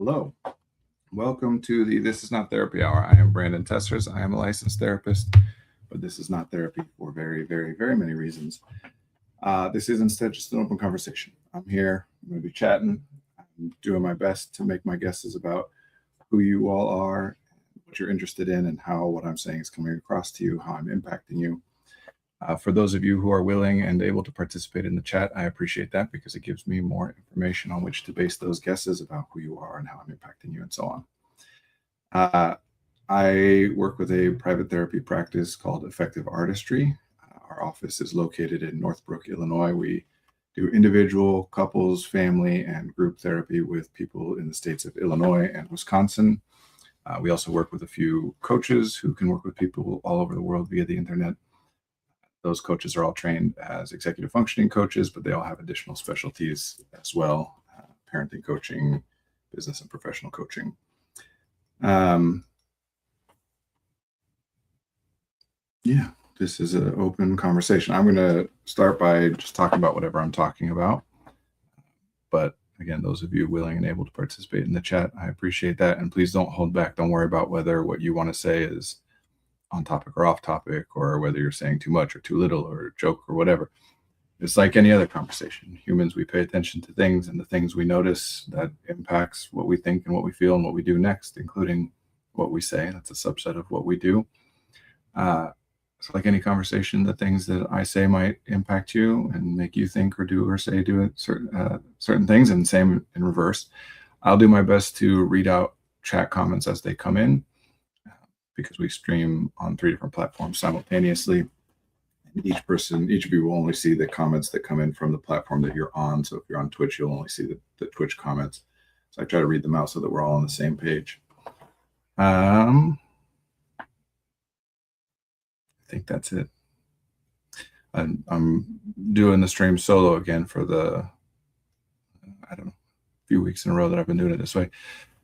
Hello. Welcome to the This Is Not Therapy Hour. I am Brandon Tessers. I am a licensed therapist, but this is not therapy for very, very, very many reasons. This is instead just an open conversation. I'm here. I'm going to be chatting. I'm doing my best to make my guesses about who you all are, what you're interested in, and how what I'm saying is coming across to you, how I'm impacting you. For those of you who are willing and able to participate in the chat, I appreciate that because it gives me more information on which to base those guesses about who you are and how I'm impacting you and so on. I work with a private therapy practice called Effective Artistry. Our office is located in Northbrook, Illinois. We do individual, couples, family, and group therapy with people in the states of Illinois and Wisconsin. We also work with a few coaches who can work with people all over the world via the internet. Those coaches are all trained as executive functioning coaches, but they all have additional specialties as well, parenting coaching, business and professional coaching. Yeah, this is an open conversation. I'm going to start by just talking about whatever I'm talking about. But again, those of you willing and able to participate in the chat, I appreciate that. And please don't hold back. Don't worry about whether what you want to say is on topic or off topic, or whether you're saying too much or too little or a joke or whatever. It's like any other conversation. Humans, we pay attention to things, and the things we notice that impacts what we think and what we feel and what we do next, including what we say. That's a subset of what we do. It's like any conversation, the things that I say might impact you and make you think or do certain things, and same in reverse. I'll do my best to read out chat comments as they come in, because we stream on 3 different platforms simultaneously. And each of you will only see the comments that come in from the platform that you're on. So if you're on Twitch, you'll only see the Twitch comments. So I try to read them out so that we're all on the same page. I think that's it. I'm doing the stream solo again for the, few weeks in a row that I've been doing it this way.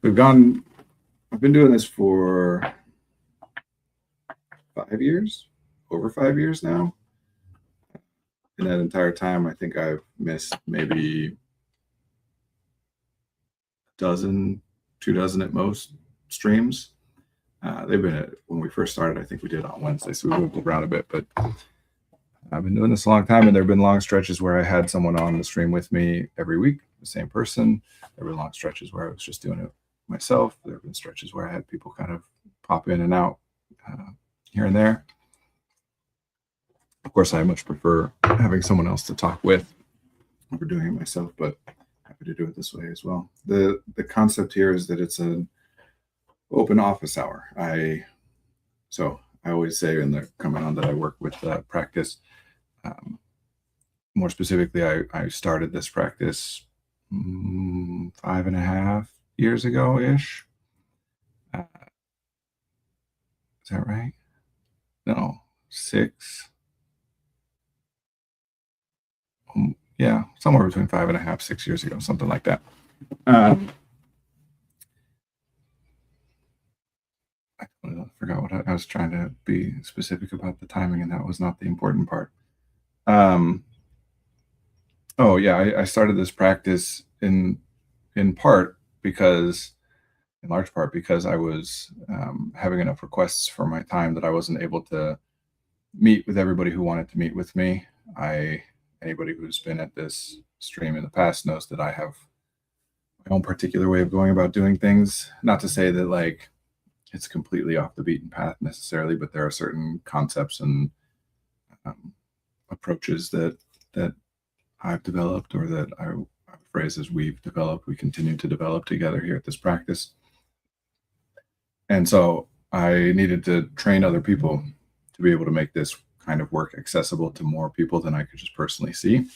I've been doing this for 5 years, over 5 years now. In that entire time, I think I've missed maybe 2 dozen at most streams. They've been, when we first started, I think we did on Wednesday, so we moved around a bit, but I've been doing this a long time, and there have been long stretches where I had someone on the stream with me every week, the same person. There were long stretches where I was just doing it myself. There have been stretches where I had people kind of pop in and out here and there. Of course, I much prefer having someone else to talk with over doing it myself, but happy to do it this way as well. The concept here is that it's an open office hour. So I always say in the coming on that I work with practice. More specifically, I started this practice 5.5 years ago-ish. Is that right? No, 6. Yeah, somewhere between 5.5, 6 years ago, something like that. I forgot what I was trying to be specific about the timing, and that was not the important part. Oh yeah, I started this practice in large part because I was having enough requests for my time that I wasn't able to meet with everybody who wanted to meet with me. Anybody who's been at this stream in the past knows that I have my own particular way of going about doing things. Not to say that like it's completely off the beaten path necessarily, but there are certain concepts and approaches that I've developed, or that phrases we've developed, we continue to develop together here at this practice. And so I needed to train other people to be able to make this kind of work accessible to more people than I could just personally see.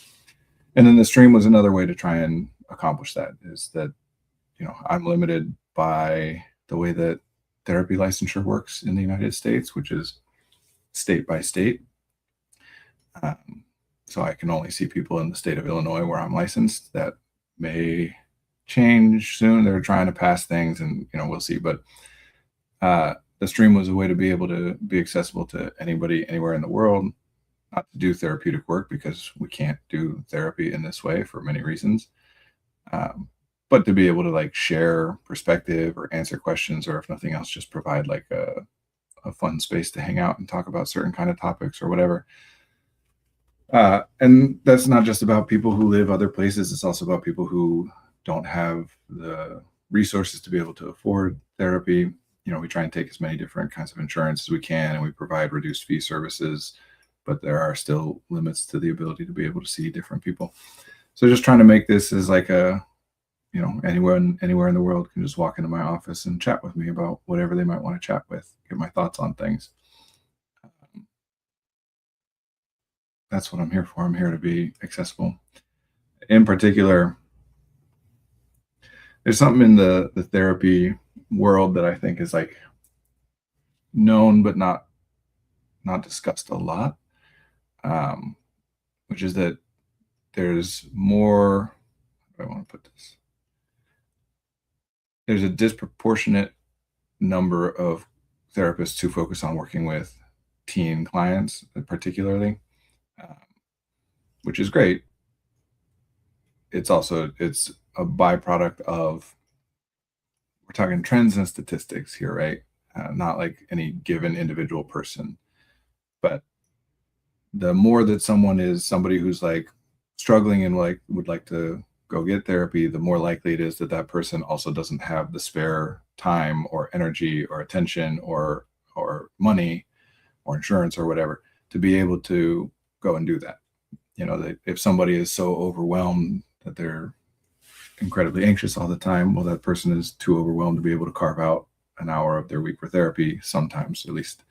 And then the stream was another way to try and accomplish that, is that, I'm limited by the way that therapy licensure works in the United States, which is state by state. So I can only see people in the state of Illinois where I'm licensed. That may change soon. They're trying to pass things, and we'll see. But the stream was a way to be able to be accessible to anybody anywhere in the world, not to do therapeutic work, because we can't do therapy in this way for many reasons. but to be able to like share perspective or answer questions, or if nothing else, just provide like a fun space to hang out and talk about certain kind of topics or whatever. And that's not just about people who live other places. It's also about people who don't have the resources to be able to afford therapy. We try and take as many different kinds of insurance as we can, and we provide reduced fee services, but there are still limits to the ability to be able to see different people. So just trying to make this as like anywhere in the world can just walk into my office and chat with me about whatever they might want to chat with, get my thoughts on things. That's what I'm here for. I'm here to be accessible. In particular, there's something in the therapy world that I think is like known but not discussed a lot, um, which is that there's more. How do I want to put this? There's a disproportionate number of therapists who focus on working with teen clients, particularly, um, which is great. It's a byproduct of, we're talking trends and statistics here, right? Not like any given individual person, but the more that someone is somebody who's like struggling and like would like to go get therapy, the more likely it is that that person also doesn't have the spare time or energy or attention or money or insurance or whatever to be able to go and do that. If somebody is so overwhelmed that they're incredibly anxious all the time, well, that person is too overwhelmed to be able to carve out an hour of their week for therapy, sometimes at least.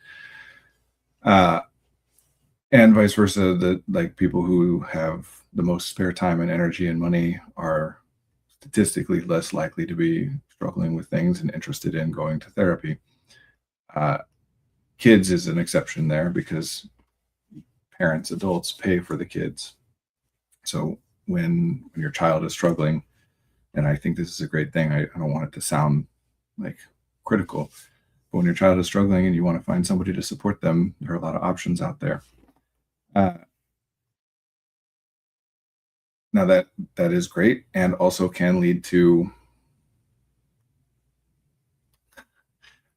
And vice versa, that like people who have the most spare time and energy and money are statistically less likely to be struggling with things and interested in going to therapy. Uh, Kids is an exception there because parents, adults pay for the kids. So when your child is struggling, and I think this is a great thing, I don't want it to sound like critical, but when your child is struggling and you want to find somebody to support them, there are a lot of options out there. Now that is great, and also can lead to, I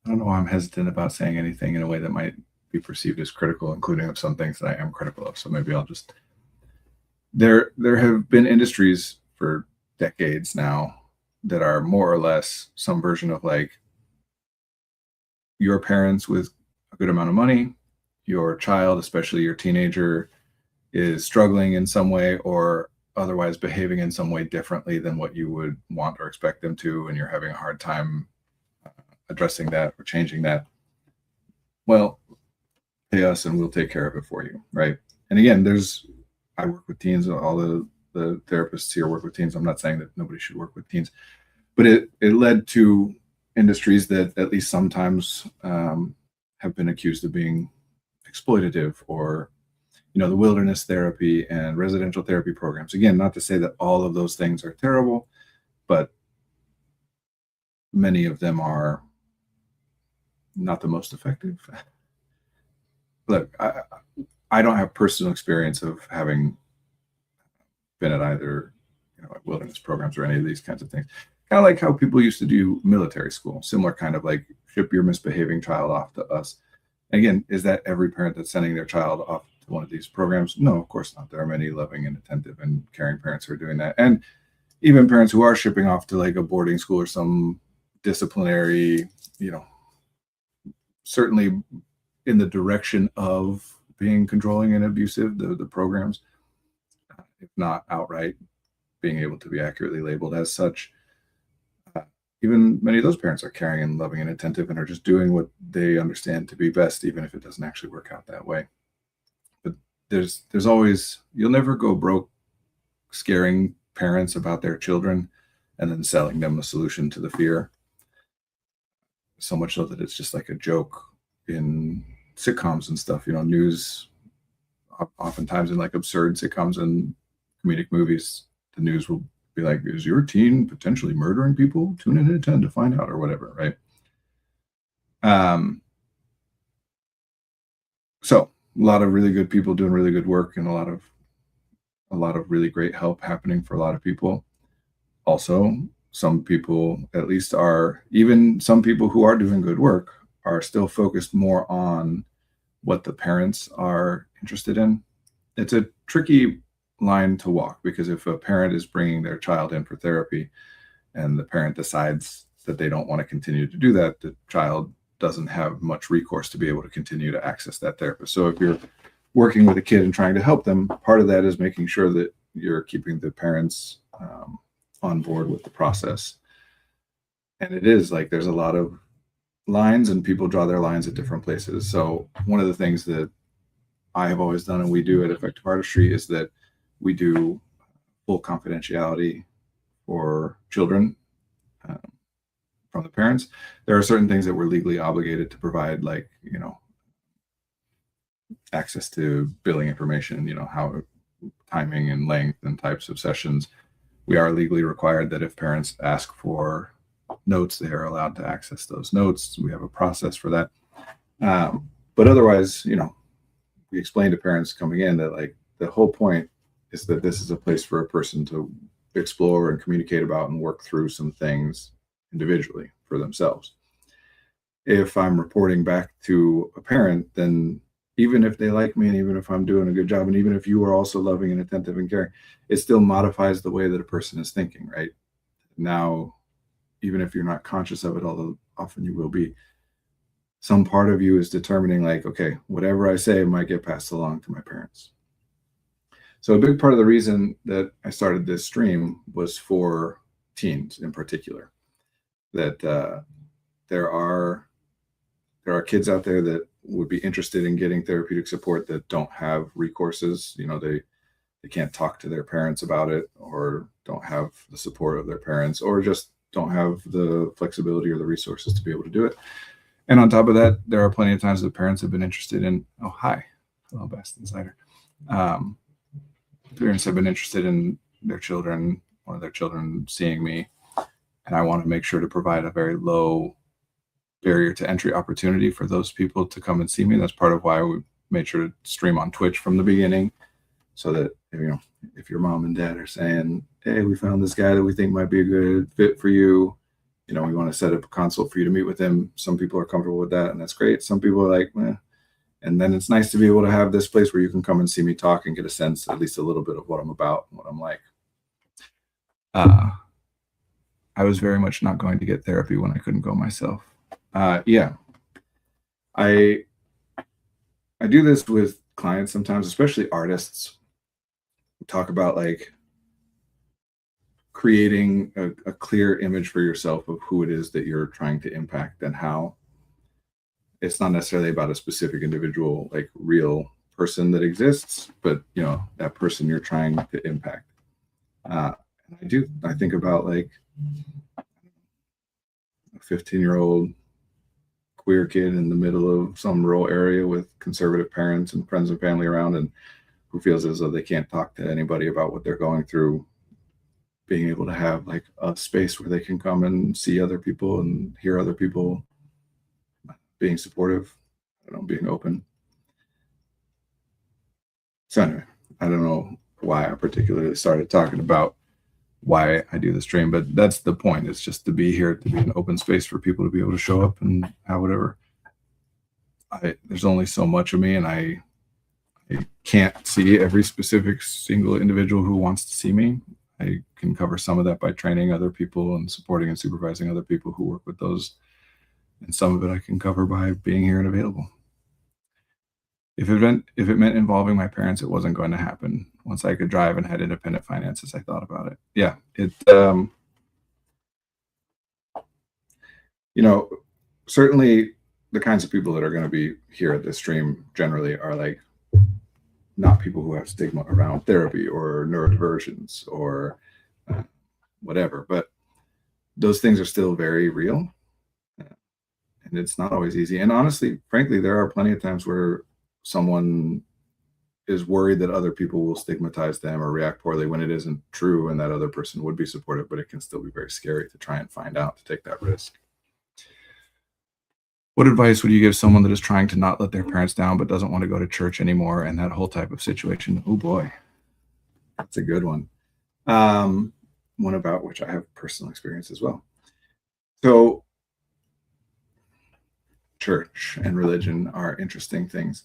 don't know why I'm hesitant about saying anything in a way that might be perceived as critical, including of some things that I am critical of. So maybe I'll just, there have been industries for decades now that are more or less some version of like your parents with a good amount of money, your child, especially your teenager, is struggling in some way or otherwise behaving in some way differently than what you would want or expect them to, and you're having a hard time addressing that or changing that. Well, pay us and we'll take care of it for you, right? And again, I work with teens, all the therapists here work with teens. I'm not saying that nobody should work with teens, but it led to industries that at least sometimes have been accused of being exploitative, or the wilderness therapy and residential therapy programs. Again, not to say that all of those things are terrible, but many of them are not the most effective. Look, I don't have personal experience of having been at either wilderness programs or any of these kinds of things. Kind of like how people used to do military school, similar kind of like ship your misbehaving child off to us. Again, is that every parent that's sending their child off to one of these programs? No, of course not. There are many loving and attentive and caring parents who are doing that. And even parents who are shipping off to like a boarding school or some disciplinary, certainly in the direction of being controlling and abusive, the programs, if not outright being able to be accurately labeled as such. Even many of those parents are caring and loving and attentive and are just doing what they understand to be best, even if it doesn't actually work out that way. But there's always, you'll never go broke scaring parents about their children and then selling them a solution to the fear. So much so that it's just like a joke in sitcoms and stuff, news, oftentimes in like absurd sitcoms and comedic movies, the news will be like, is your teen potentially murdering people? Tune in at 10 to find out, or whatever, right? So a lot of really good people doing really good work, and a lot of really great help happening for a lot of people. Also, some people at least are, even some people who are doing good work, are still focused more on what the parents are interested in. It's a tricky line to walk, because if a parent is bringing their child in for therapy and the parent decides that they don't want to continue to do that, the child doesn't have much recourse to be able to continue to access that therapist. So if you're working with a kid and trying to help them, part of that is making sure that you're keeping the parents on board with the process. And it is like there's a lot of lines, and people draw their lines at different places. So one of the things that I have always done, and we do at Effective Artistry, is that we do full confidentiality for children from the parents. There are certain things that we're legally obligated to provide, like, access to billing information, how timing and length and types of sessions. We are legally required that if parents ask for notes, they are allowed to access those notes. We have a process for that. But otherwise, we explain to parents coming in that, like, the whole point is that this is a place for a person to explore and communicate about and work through some things individually for themselves. If I'm reporting back to a parent, then even if they like me, and even if I'm doing a good job, and even if you are also loving and attentive and caring, it still modifies the way that a person is thinking, right? Now, even if you're not conscious of it, although often you will be, some part of you is determining, like, okay, whatever I say might get passed along to my parents. So a big part of the reason that I started this stream was for teens in particular, that there are kids out there that would be interested in getting therapeutic support that don't have recourses. They can't talk to their parents about it, or don't have the support of their parents, or just don't have the flexibility or the resources to be able to do it. And on top of that, there are plenty of times that parents have been interested in, hello, Best Insider. Parents have been interested in their children, one of their children, seeing me, and I want to make sure to provide a very low barrier to entry opportunity for those people to come and see me. That's part of why we made sure to stream on Twitch from the beginning, so that if your mom and dad are saying, hey, we found this guy that we think might be a good fit for you, we want to set up a consult for you to meet with him. Some people are comfortable with that, and that's great. Some people are like, and then it's nice to be able to have this place where you can come and see me talk and get a sense, at least a little bit, of what I'm about and what I'm like. I was very much not going to get therapy when I couldn't go myself. I do this with clients sometimes, especially artists. We talk about, like, creating a clear image for yourself of who it is that you're trying to impact, and how it's not necessarily about a specific individual, like, real person that exists, but that person you're trying to impact. I think about, like, a 15-year-old queer kid in the middle of some rural area with conservative parents and friends and family around, and who feels as though they can't talk to anybody about what they're going through. Being able to have, like, a space where they can come and see other people and hear other people, being supportive, being open. So anyway, I don't know why I particularly started talking about why I do the stream, but that's the point. It's just to be here, to be an open space for people to be able to show up and have whatever. There's only so much of me, and I can't see every specific single individual who wants to see me. I can cover some of that by training other people and supporting and supervising other people who work with those. And some of it I can cover by being here and available. If it meant involving my parents, it wasn't going to happen. Once I could drive and had independent finances, I thought about it. Yeah, certainly the kinds of people that are going to be here at this stream generally are, like, not people who have stigma around therapy or neurodivergence or whatever, but those things are still very real, and it's not always easy. And honestly, frankly, there are plenty of times where someone is worried that other people will stigmatize them or react poorly when it isn't true, and that other person would be supportive, but it can still be very scary to try and find out, to take that risk. What advice would you give someone that is trying to not let their parents down but doesn't want to go to church anymore, and that whole type of situation? Oh boy, that's a good one. one about which I have personal experience as well. So, church and religion are interesting things.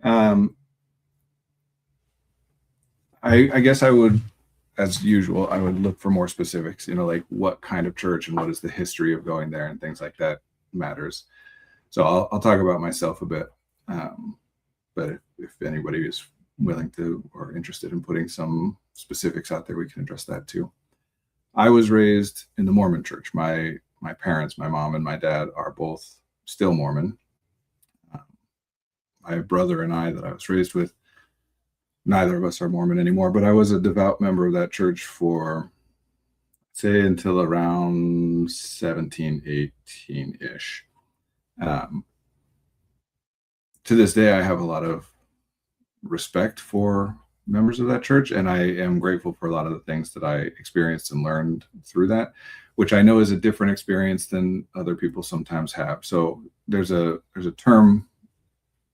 Um, I guess I would, as usual, I would look for more specifics, like what kind of church and what is the history of going there and things like that matters. So I'll talk about myself a bit. But if anybody is willing to or interested in putting some specifics out there, we can address that too. I was raised in the Mormon church. My parents, my mom and my dad, are both still Mormon. My brother and I that I was raised with, neither of us are Mormon anymore, but I was a devout member of that church for, say, until around 17, 18-ish. To this day, I have a lot of respect for members of that church, and I am grateful for a lot of the things that I experienced and learned through that, which I know is a different experience than other people sometimes have. So there's a term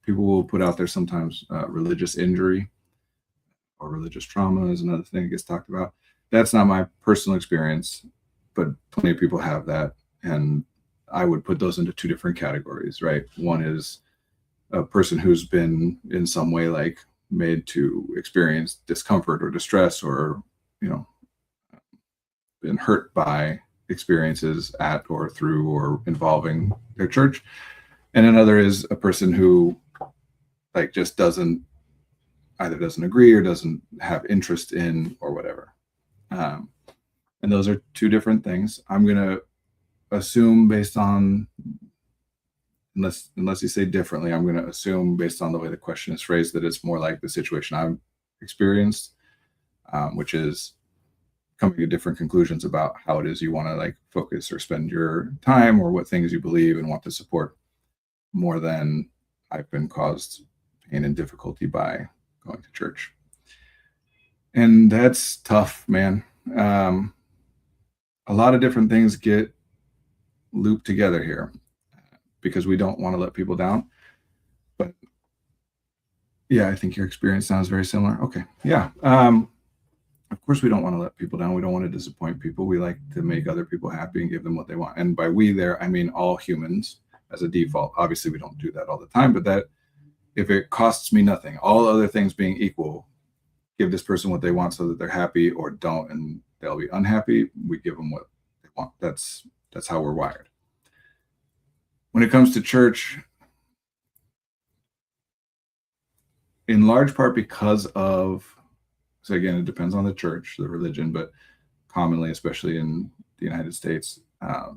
people will put out there sometimes, religious injury or religious trauma is another thing that gets talked about. That's not my personal experience, but plenty of people have that, and I would put those into two different categories, right? One is a person who's been in some way like made to experience discomfort or distress, or been hurt by experiences at or through or involving their church. And another is a person who like just either doesn't agree or doesn't have interest in or whatever. And those are two different things. I'm going to assume based on, unless you say differently, I'm going to assume based on the way the question is phrased that it's more like the situation I've experienced, which is coming to different conclusions about how it is you want to like focus or spend your time, or what things you believe and want to support, more than I've been caused pain and difficulty by going to church. And that's tough, man. A lot of different things get looped together here, because we don't want to let people down. But yeah, I think your experience sounds very similar. Okay. Yeah. Of course, we don't want to let people down. We don't want to disappoint people. We like to make other people happy and give them what they want. And by we there, I mean all humans as a default. Obviously, we don't do that all the time, but that if it costs me nothing, all other things being equal, give this person what they want so that they're happy, or don't and they'll be unhappy. We give them what they want. That's how we're wired. When it comes to church, in large part because of, so again, it depends on the church, the religion, but commonly, especially in the United States,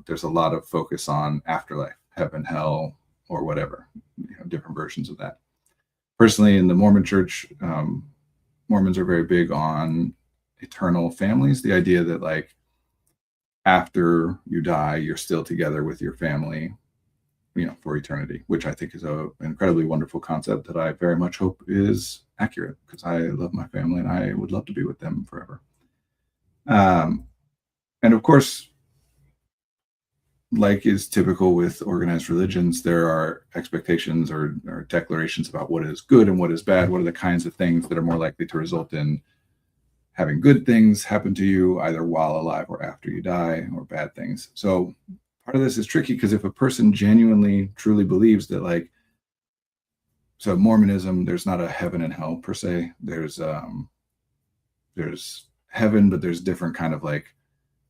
there's a lot of focus on afterlife, heaven, hell, or whatever, different versions of that. Personally, in the Mormon church, Mormons are very big on eternal families, the idea that like after you die, you're still together with your family, for eternity, which I think is an incredibly wonderful concept that I very much hope is accurate, because I love my family and I would love to be with them forever. And of course, like is typical with organized religions, there are expectations or declarations about what is good and what is bad. What are the kinds of things that are more likely to result in having good things happen to you, either while alive or after you die, or bad things. So part of this is tricky, because if a person genuinely, truly believes that, so Mormonism, there's not a heaven and hell per se. There's heaven, but there's different kind of like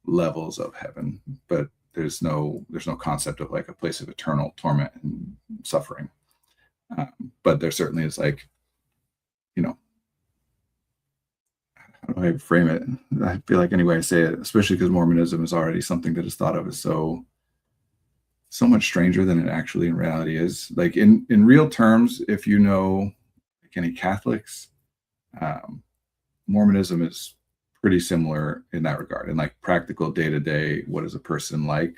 levels of heaven. But there's no concept of like a place of eternal torment and suffering. But there certainly is like, how do I frame it? I feel like any way I say it, especially because Mormonism is already something that is thought of as so much stranger than it actually in reality is. Like in real terms, if you know like any Catholics, Mormonism is pretty similar in that regard. In like practical day-to-day, what is a person like?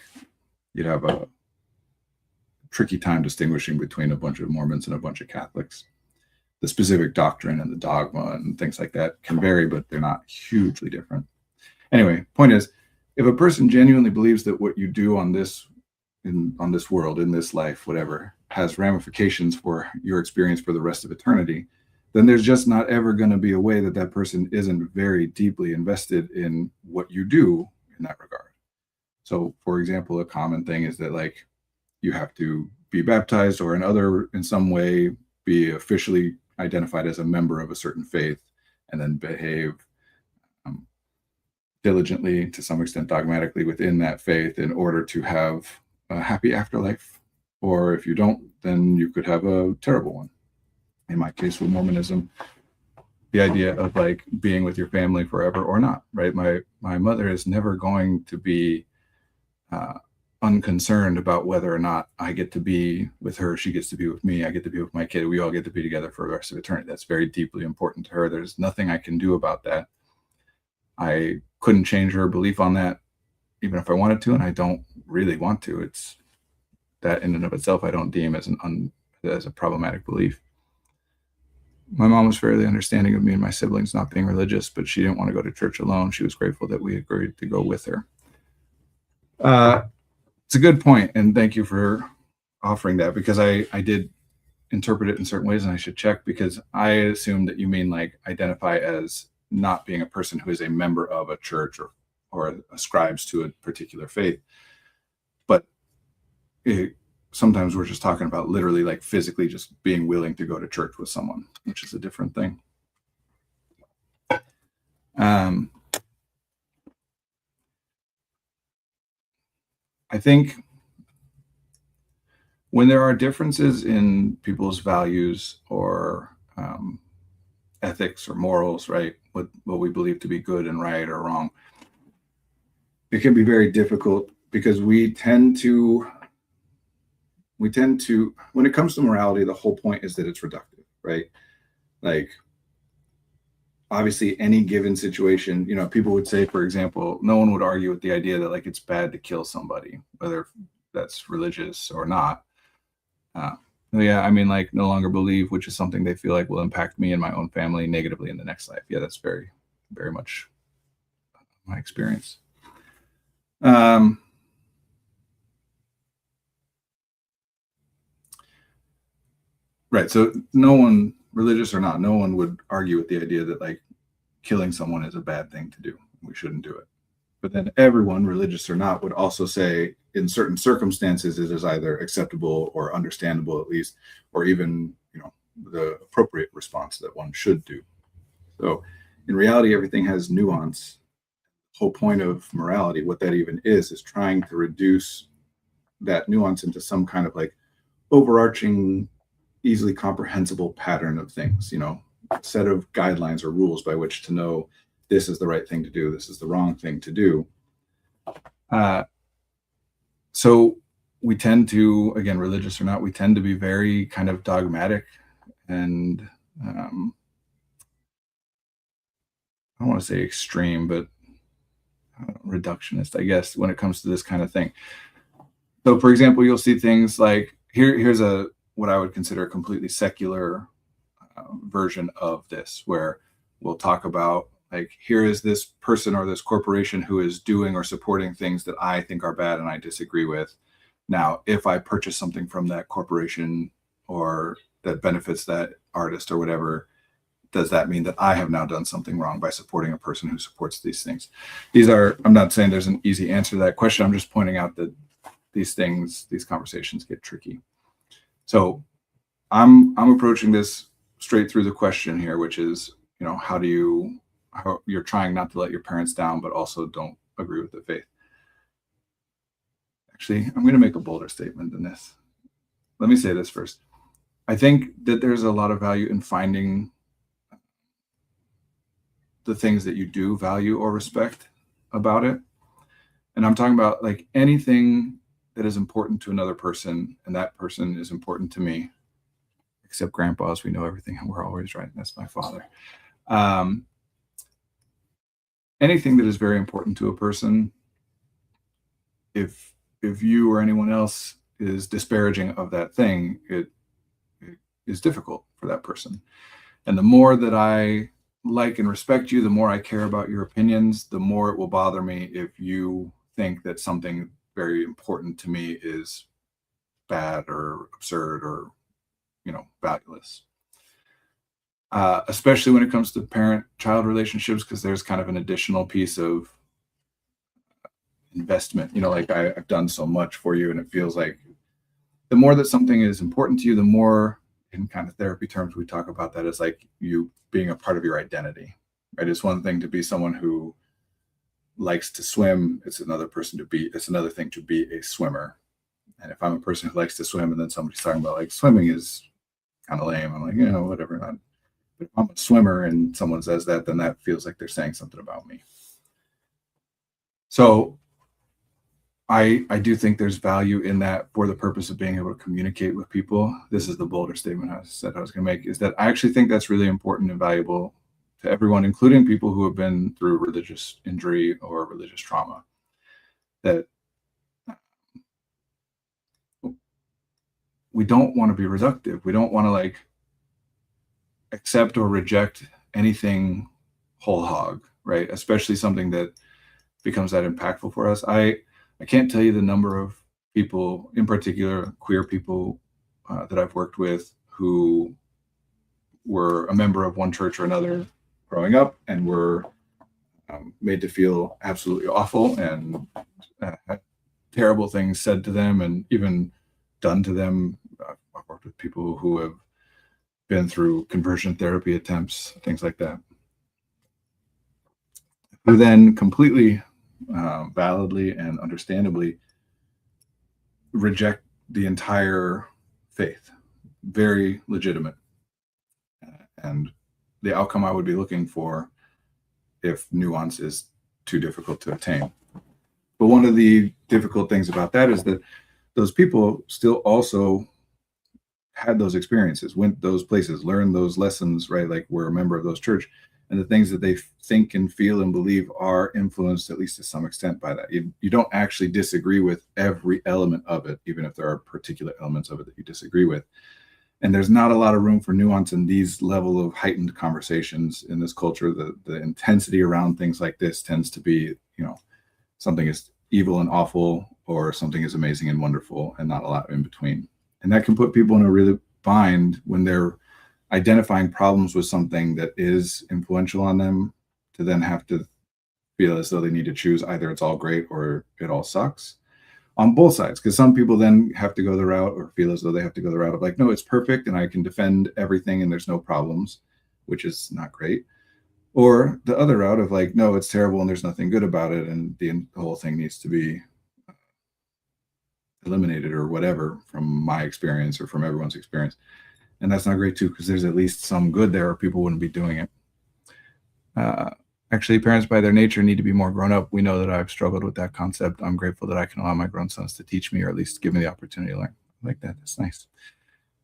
You'd have a tricky time distinguishing between a bunch of Mormons and a bunch of Catholics. The specific doctrine and the dogma and things like that can vary, but they're not hugely different. Anyway, point is, if a person genuinely believes that what you do on this world, in this life, whatever, has ramifications for your experience for the rest of eternity, then there's just not ever going to be a way that that person isn't very deeply invested in what you do in that regard. So, for example, a common thing is that like you have to be baptized or in some way be officially identified as a member of a certain faith and then behave um, diligently, to some extent dogmatically, within that faith in order to have a happy afterlife. Or if you don't, then you could have a terrible one. In my case with Mormonism, the idea of like being with your family forever or not, right? My mother is never going to be uh, unconcerned about whether or not I get to be with her, she gets to be with me, I get to be with my kid, we all get to be together for the rest of eternity. That's very deeply important to her. There's nothing I can do about that. I couldn't change her belief on that, even if I wanted to, and I don't really want to. It's that in and of itself I don't deem as a problematic belief. My mom was fairly understanding of me and my siblings not being religious, but she didn't want to go to church alone. She was grateful that we agreed to go with her. It's a good point, and thank you for offering that, because I did interpret it in certain ways, and I should check, because I assume that you mean like identify as not being a person who is a member of a church or ascribes to a particular faith. But sometimes we're just talking about literally like physically just being willing to go to church with someone, which is a different thing. I think when there are differences in people's values or ethics or morals, right? What we believe to be good and right or wrong, it can be very difficult because we tend to, when it comes to morality, the whole point is that it's reductive, right? Like, obviously, any given situation, people would say, for example, no one would argue with the idea that like it's bad to kill somebody, whether that's religious or not. Yeah, I mean, like, no longer believe, which is something they feel like will impact me and my own family negatively in the next life. Yeah, that's very, very much my experience. Right. So no one, religious or not, no one would argue with the idea that like killing someone is a bad thing to do. We shouldn't do it. But then everyone, religious or not, would also say in certain circumstances it is either acceptable or understandable at least, or even, the appropriate response that one should do. So in reality, everything has nuance. The whole point of morality, what that even is trying to reduce that nuance into some kind of like overarching, easily comprehensible pattern of things, set of guidelines or rules by which to know this is the right thing to do, this is the wrong thing to do. So we tend to, again, religious or not, we tend to be very kind of dogmatic and I don't want to say extreme, but reductionist, I guess, when it comes to this kind of thing. So, for example, you'll see things like here's what I would consider a completely secular version of this, where we'll talk about like, here is this person or this corporation who is doing or supporting things that I think are bad and I disagree with. Now, if I purchase something from that corporation or that benefits that artist or whatever, does that mean that I have now done something wrong by supporting a person who supports these things? I'm not saying there's an easy answer to that question. I'm just pointing out that these conversations get tricky. So I'm approaching this straight through the question here, which is, how you're trying not to let your parents down, but also don't agree with the faith. Actually, I'm going to make a bolder statement than this. Let me say this first. I think that there's a lot of value in finding the things that you do value or respect about it. And I'm talking about like anything that is important to another person, and that person is important to me, except grandpas, we know everything and we're always right. That's my father. Anything that is very important to a person, if you or anyone else is disparaging of that thing, it is difficult for that person. And the more that I like and respect you, the more I care about your opinions, the more it will bother me if you think that something very important to me is bad or absurd or, valueless. especially when it comes to parent-child relationships, because there's kind of an additional piece of investment. Like I've done so much for you, and it feels like the more that something is important to you, the more, in kind of therapy terms, we talk about that as like you being a part of your identity, right? It's one thing to be someone who likes to swim. It's another thing to be a swimmer. And if I'm a person who likes to swim and then somebody's talking about like swimming is kind of lame, I'm like, whatever. But if I'm a swimmer and someone says that, then that feels like they're saying something about me. So I do think there's value in that for the purpose of being able to communicate with people. This is the bolder statement I said I was going to make, is that I actually think that's really important and valuable to everyone, including people who have been through religious injury or religious trauma. That we don't want to be reductive. We don't want to like accept or reject anything whole hog, right? Especially something that becomes that impactful for us. I can't tell you the number of people, in particular queer people, that I've worked with who were a member of one church or another growing up and were made to feel absolutely awful and had terrible things said to them and even done to them. I've worked with people who have been through conversion therapy attempts, things like that, who then completely validly and understandably reject the entire faith. Very legitimate. And the outcome I would be looking for if nuance is too difficult to attain. But one of the difficult things about that is that those people still also had those experiences, went those places, learned those lessons, right? Like we're a member of those church, and the things that they think and feel and believe are influenced at least to some extent by that. You don't actually disagree with every element of it, even if there are particular elements of it that you disagree with. And there's not a lot of room for nuance in these level of heightened conversations in this culture. The intensity around things like this tends to be, something is evil and awful, or something is amazing and wonderful, and not a lot in between. And that can put people in a really bind when they're identifying problems with something that is influential on them, to then have to feel as though they need to choose either it's all great or it all sucks on both sides. Because some people then have to go the route, or feel as though they have to go the route of like, no, it's perfect and I can defend everything and there's no problems, which is not great. Or the other route of like, no, it's terrible and there's nothing good about it, and the whole thing needs to be eliminated or whatever, from my experience or from everyone's experience. And that's not great too, because there's at least some good there, or people wouldn't be doing it. Actually, parents by their nature need to be more grown up. We know that I've struggled with that concept. I'm grateful that I can allow my grown sons to teach me, or at least give me the opportunity to learn. I like that. That's nice.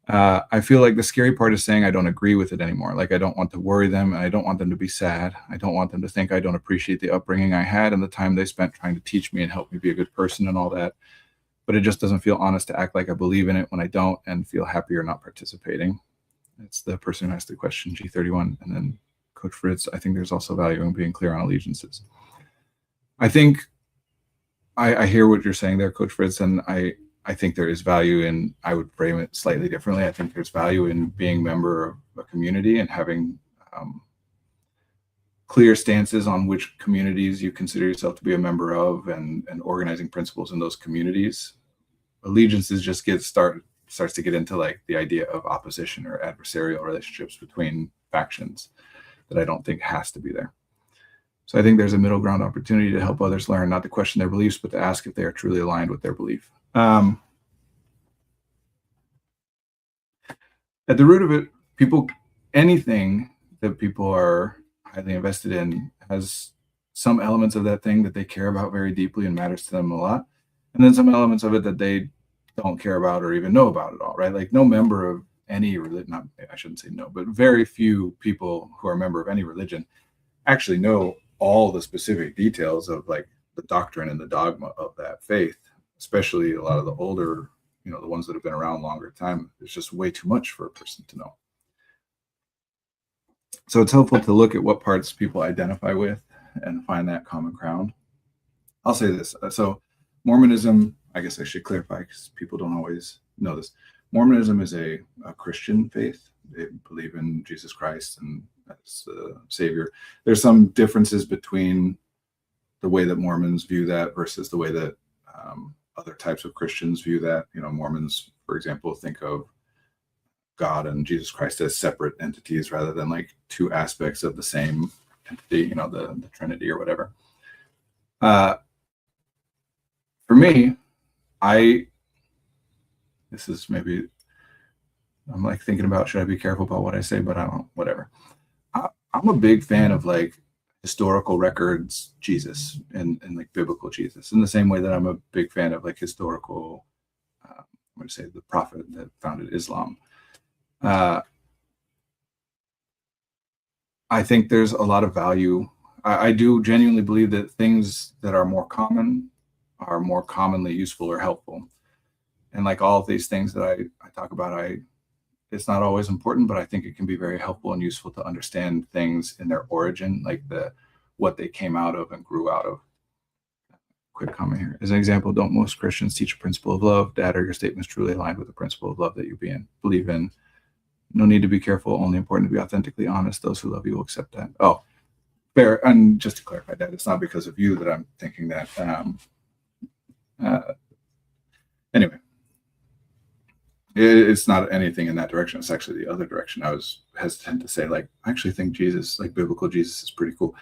I feel like the scary part is saying I don't agree with it anymore. Like I don't want to worry them, and I don't want them to be sad. I don't want them to think I don't appreciate the upbringing I had and the time they spent trying to teach me and help me be a good person and all that. But it just doesn't feel honest to act like I believe in it when I don't, and feel happier not participating. It's the person who asked the question, G31. And then Coach Fritz, I think there's also value in being clear on allegiances. I think I hear what you're saying there, Coach Fritz, and I think there is value in, I would frame it slightly differently. I think there's value in being a member of a community and having clear stances on which communities you consider yourself to be a member of, and organizing principles in those communities. Allegiances just starts to get into like the idea of opposition or adversarial relationships between factions that I don't think has to be there. So I think there's a middle ground opportunity to help others learn, not to question their beliefs, but to ask if they are truly aligned with their belief. At the root of it, anything that people are highly invested in has some elements of that thing that they care about very deeply and matters to them a lot. And then some elements of it that they don't care about or even know about at all, right? Like no member of any religion, I shouldn't say no, but very few people who are a member of any religion actually know all the specific details of like the doctrine and the dogma of that faith, especially a lot of the older, the ones that have been around longer time. It's just way too much for a person to know. So it's helpful to look at what parts people identify with and find that common ground. I'll say this. So Mormonism, I guess I should clarify because people don't always know this. Mormonism is a Christian faith. they believe in Jesus Christ and as the Savior. There's some differences between the way that Mormons view that versus the way that other types of Christians view that. Mormons, for example, think of God and Jesus Christ as separate entities rather than like two aspects of the same entity, the Trinity or whatever. For me, this is maybe, I'm like thinking about, should I be careful about what I say, but I don't, whatever. I'm a big fan of like historical records Jesus and like biblical Jesus, in the same way that I'm a big fan of like historical, I'm going to say the prophet that founded Islam. I think there's a lot of value. I do genuinely believe that things that are more common are more commonly useful or helpful. And like all of these things that I talk about, it's not always important, but I think it can be very helpful and useful to understand things in their origin, like what they came out of and grew out of. Quick comment here. As an example, don't most Christians teach a principle of love? Dad, are your statements truly aligned with the principle of love that you believe in? No need to be careful, only important to be authentically honest. Those who love you will accept that. Oh, fair. And just to clarify that, it's not because of you that I'm thinking that. Anyway, it's not anything in that direction. It's actually the other direction. I was hesitant to say, like, I actually think Jesus, like biblical Jesus, is pretty cool.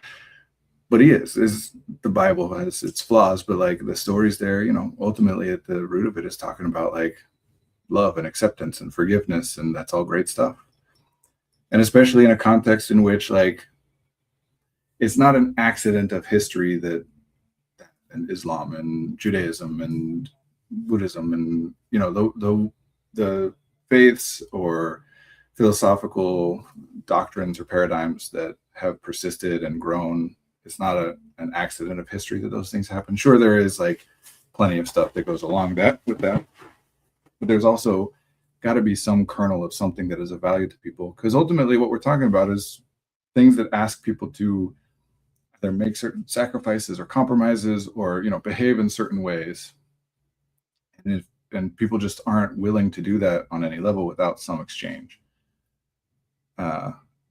But he is. The Bible has its flaws, but like the stories there, ultimately at the root of it is talking about like love and acceptance and forgiveness, and that's all great stuff. And especially in a context in which like it's not an accident of history that and Islam and Judaism and Buddhism and the faiths or philosophical doctrines or paradigms that have persisted and grown. It's not an accident of history that those things happen. Sure, there is like plenty of stuff that goes along with that, but there's also got to be some kernel of something that is of value to people, because ultimately what we're talking about is things that ask people to either make certain sacrifices or compromises or behave in certain ways, and people just aren't willing to do that on any level without some exchange.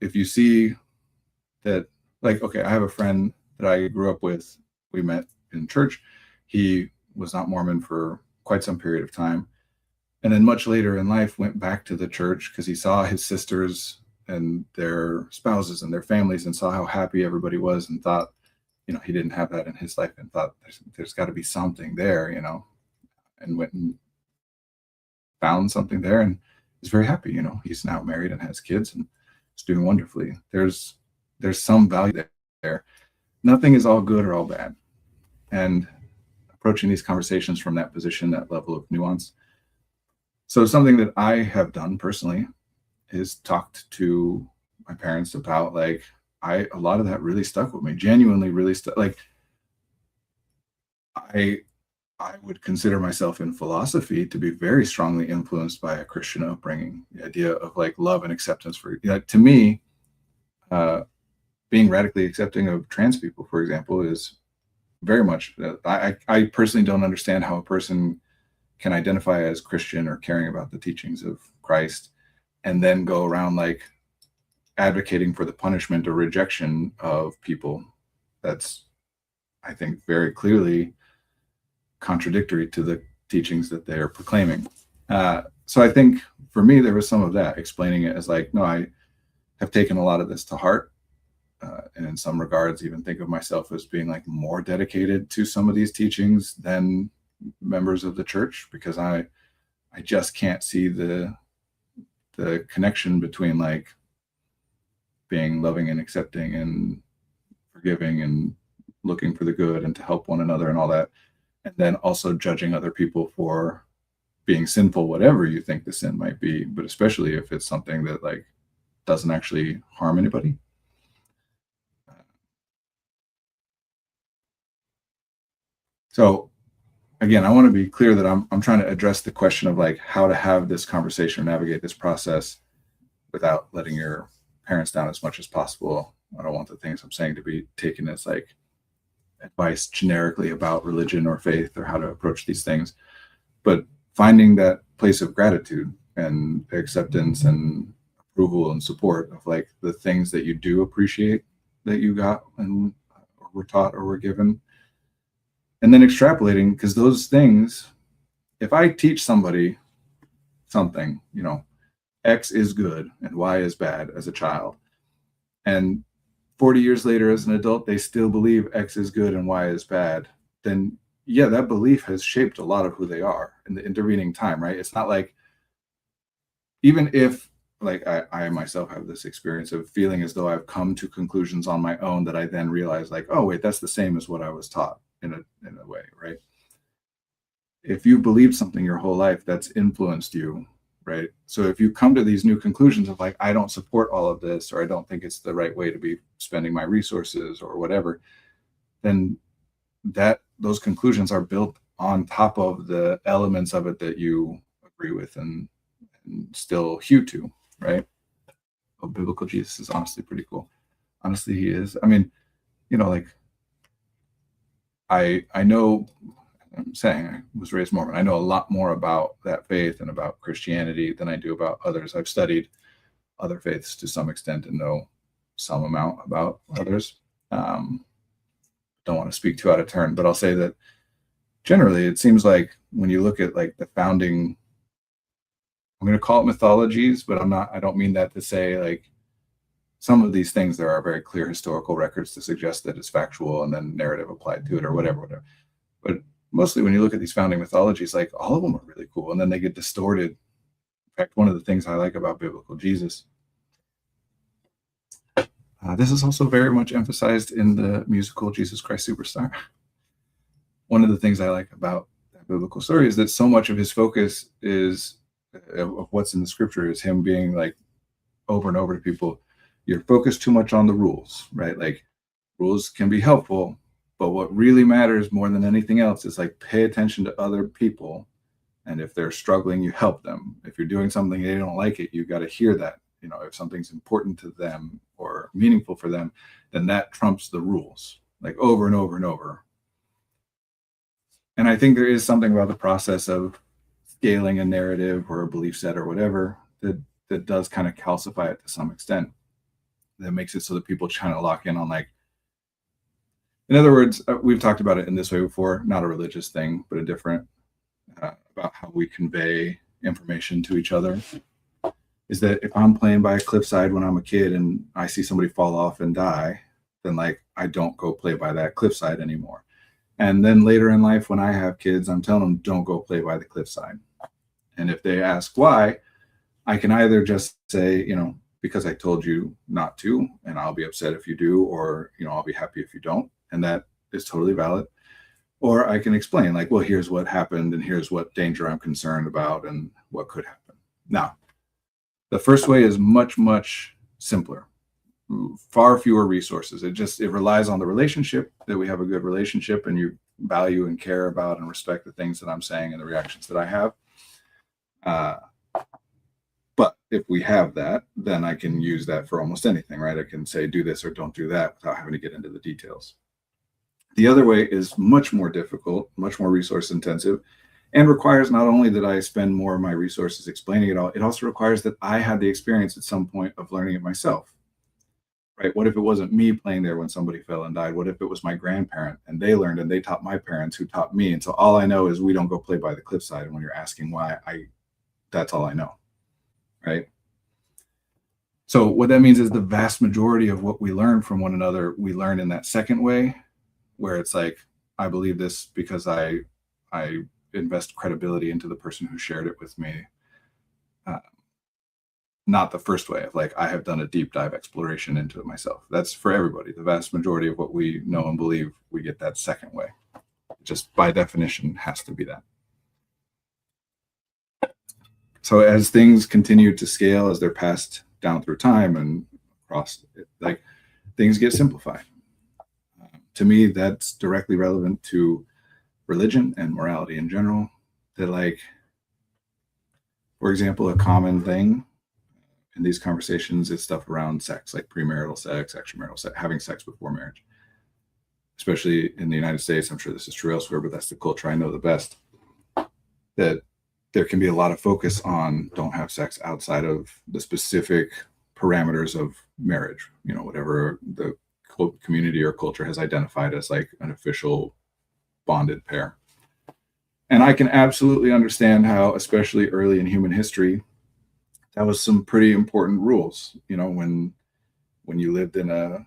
If you see that, like, okay, I have a friend that I grew up with. We met in church. He was not Mormon for quite some period of time, and then much later in life went back to the church because he saw his sisters and their spouses and their families and saw how happy everybody was, and thought, he didn't have that in his life, and thought there's got to be something there, and went and found something there and is very happy. He's now married and has kids and is doing wonderfully. There's some value there. Nothing is all good or all bad. And approaching these conversations from that position, that level of nuance. So something that I have done personally is talked to my parents about, like, a lot of that really stuck with me, genuinely really stuck. Like, I would consider myself in philosophy to be very strongly influenced by a Christian upbringing. The idea of like love and acceptance to me, being radically accepting of trans people, for example, is very much, I personally don't understand how a person can identify as Christian or caring about the teachings of Christ and then go around like advocating for the punishment or rejection of people. That's, I think, very clearly contradictory to the teachings that they are proclaiming. So I think for me, there was some of that, explaining it as like, no, I have taken a lot of this to heart. And in some regards, even think of myself as being like more dedicated to some of these teachings than members of the church, because I just can't see the connection between like being loving and accepting and forgiving and looking for the good and to help one another and all that, and then also judging other people for being sinful, whatever you think the sin might be, but especially if it's something that like doesn't actually harm anybody. So again, I want to be clear that I'm trying to address the question of like how to have this conversation, navigate this process without letting your parents down as much as possible. I don't want the things I'm saying to be taken as like advice generically about religion or faith or how to approach these things, but finding that place of gratitude and acceptance and approval and support of like the things that you do appreciate that you got and or were taught or were given, and then extrapolating, because those things, if I teach somebody something, X is good and Y is bad as a child, and 40 years later as an adult they still believe X is good and Y is bad, then yeah, that belief has shaped a lot of who they are in the intervening time, right? It's not like, even if, like, I myself have this experience of feeling as though I've come to conclusions on my own that I then realize, like, oh wait, that's the same as what I was taught in a way, right? If you believed something your whole life, that's influenced you, right? So if you come to these new conclusions of like, I don't support all of this, or I don't think it's the right way to be spending my resources or whatever, then those conclusions are built on top of the elements of it that you agree with and still hew to, right? Oh, biblical Jesus is honestly pretty cool. Honestly, he is. I mean, like, I know, I'm saying I was raised Mormon. I know a lot more about that faith and about Christianity than I do about others. I've studied other faiths to some extent and know some amount about others. Don't want to speak too out of turn, but I'll say that generally it seems like when you look at like the founding, I'm going to call it mythologies, but I don't mean that to say like some of these things, there are very clear historical records to suggest that it's factual and then narrative applied to it or whatever. But mostly when you look at these founding mythologies, like all of them are really cool and then they get distorted. In fact, one of the things I like about biblical Jesus, this is also very much emphasized in the musical Jesus Christ Superstar. One of the things I like about that biblical story is that so much of his focus is of what's in the scripture is him being like over and over to people, you're focused too much on the rules, right? Like rules can be helpful, but what really matters more than anything else is like pay attention to other people. And if they're struggling, you help them. If you're doing something they don't like it, you got to hear that. If something's important to them or meaningful for them, then that trumps the rules, like over and over and over. And I think there is something about the process of scaling a narrative or a belief set or whatever that does kind of calcify it to some extent. That makes it so that people try to lock in on like, in other words, we've talked about it in this way before, not a religious thing, but a different, about how we convey information to each other. Is that if I'm playing by a cliffside when I'm a kid and I see somebody fall off and die, then like I don't go play by that cliffside anymore. And then later in life, when I have kids, I'm telling them, don't go play by the cliffside. And if they ask why, I can either just say, because I told you not to, and I'll be upset if you do, or, I'll be happy if you don't. And that is totally valid. Or I can explain like, well, here's what happened and here's what danger I'm concerned about and what could happen. Now, the first way is much, much simpler, far fewer resources. It relies on the relationship, that we have a good relationship and you value and care about and respect the things that I'm saying and the reactions that I have. But if we have that, then I can use that for almost anything, right? I can say, do this or don't do that without having to get into the details. The other way is much more difficult, much more resource intensive, and requires not only that I spend more of my resources explaining it all, it also requires that I had the experience at some point of learning it myself, right? What if it wasn't me playing there when somebody fell and died? What if it was my grandparent and they learned and they taught my parents who taught me? And so all I know is we don't go play by the cliffside. And when you're asking why, that's all I know, right? So what that means is the vast majority of what we learn from one another, we learn in that second way, where it's like, I believe this because I invest credibility into the person who shared it with me. Not the first way of like, I have done a deep dive exploration into it myself. That's for everybody. The vast majority of what we know and believe, we get that second way. Just by definition has to be that. So as things continue to scale, as they're passed down through time and across, like things get simplified. To me, that's directly relevant to religion and morality in general. That, like, for example, a common thing in these conversations is stuff around sex, like premarital sex, extramarital sex, having sex before marriage. Especially in the United States, I'm sure this is true elsewhere, but that's the culture I know the best. That there can be a lot of focus on don't have sex outside of the specific parameters of marriage, whatever the community or culture has identified as like an official bonded pair. And I can absolutely understand how, especially early in human history, that was some pretty important rules. When you lived in a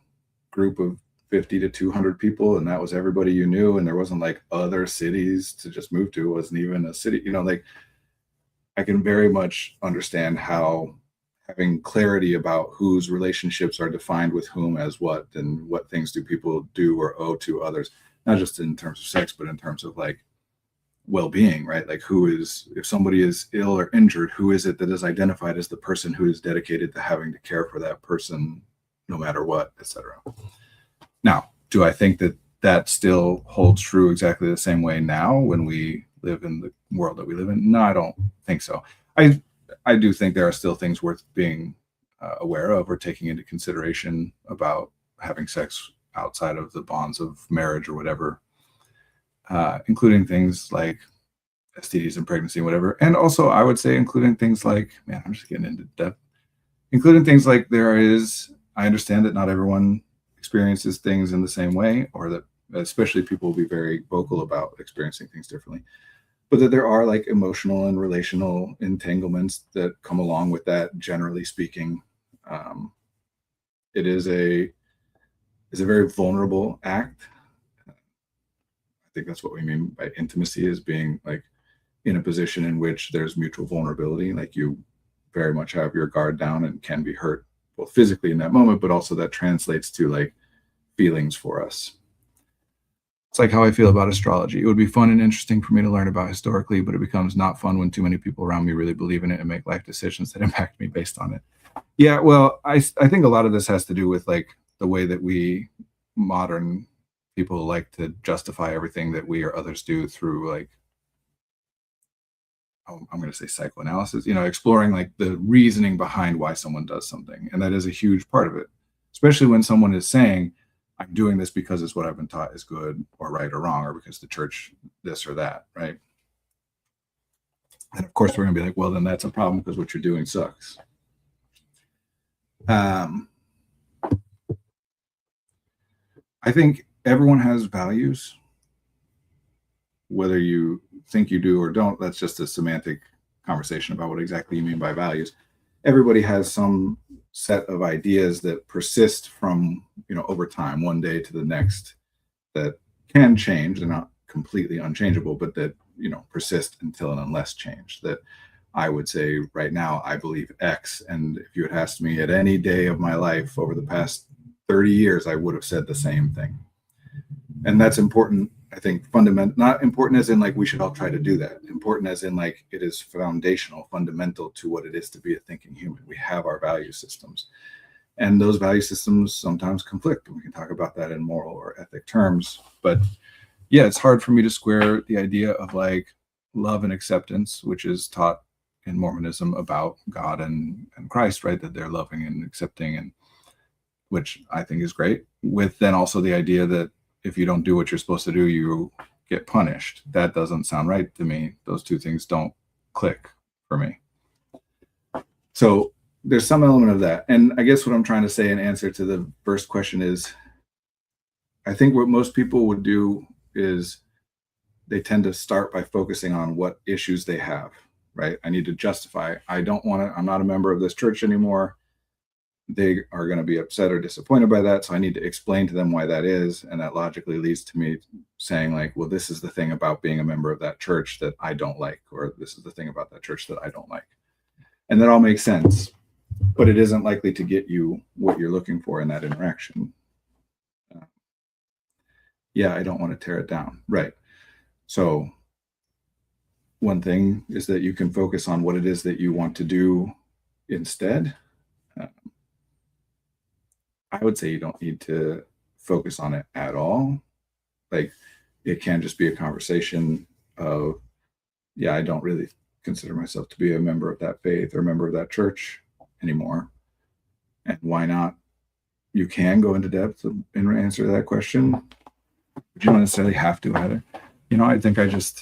group of 50 to 200 people and that was everybody you knew, and there wasn't like other cities to just move to, it wasn't even a city, like I can very much understand how having clarity about whose relationships are defined with whom as what, and what things do people do or owe to others, not just in terms of sex, but in terms of like well-being, right? Like if somebody is ill or injured, who is it that is identified as the person who is dedicated to having to care for that person no matter what, etc. Now, do I think that that still holds true exactly the same way now when we live in the world that we live in? No, I don't think so. I do think there are still things worth being aware of or taking into consideration about having sex outside of the bonds of marriage or whatever, including things like STDs and pregnancy and whatever. And also, I would say including things like, man, I'm just getting into depth, including things like I understand that not everyone experiences things in the same way, or that especially people will be very vocal about experiencing things differently, but that there are like emotional and relational entanglements that come along with that, generally speaking. It is a very vulnerable act. I think that's what we mean by intimacy, is being like in a position in which there's mutual vulnerability, like you very much have your guard down and can be hurt both physically in that moment, but also that translates to like feelings for us. It's like how I feel about astrology. It would be fun and interesting for me to learn about historically, but it becomes not fun when too many people around me really believe in it and make life decisions that impact me based on it. Yeah, well, I think a lot of this has to do with like the way that we modern people like to justify everything that we or others do through like, I'm going to say psychoanalysis, exploring like the reasoning behind why someone does something. And that is a huge part of it, especially when someone is saying, I'm doing this because it's what I've been taught is good or right or wrong, or because the church this or that, right? And of course, we're going to be like, well, then that's a problem because what you're doing sucks. I think everyone has values. Whether you think you do or don't, that's just a semantic conversation about what exactly you mean by values. Everybody has some set of ideas that persist from, over time, one day to the next, that can change. They're not completely unchangeable, but that, persist until and unless changed. That I would say right now, I believe X. And if you had asked me at any day of my life over the past 30 years, I would have said the same thing. And that's important, I think, not important as in like we should all try to do that. Important as in like it is foundational, fundamental to what it is to be a thinking human. We have our value systems. And those value systems sometimes conflict. We can talk about that in moral or ethic terms. But yeah, it's hard for me to square the idea of like love and acceptance, which is taught in Mormonism about God and Christ, right? That they're loving and accepting, and which I think is great, with then also the idea that if you don't do what you're supposed to do, you get punished. That doesn't sound right to me. Those two things don't click for me. So there's some element of that. And I guess what I'm trying to say in answer to the first question is, I think what most people would do is they tend to start by focusing on what issues they have, right? I need to justify, I'm not a member of this church anymore. They are going to be upset or disappointed by that. So I need to explain to them why that is. And that logically leads to me saying like, well, this is the thing about being a member of that church that I don't like, or this is the thing about that church that I don't like. And that all makes sense, but it isn't likely to get you what you're looking for in that interaction. I don't want to tear it down. Right. So one thing is that you can focus on what it is that you want to do instead. I would say you don't need to focus on it at all. Like it can just be a conversation of, I don't really consider myself to be a member of that faith or a member of that church anymore. And why not? You can go into depth and answer that question, but you don't necessarily have to either. I think I have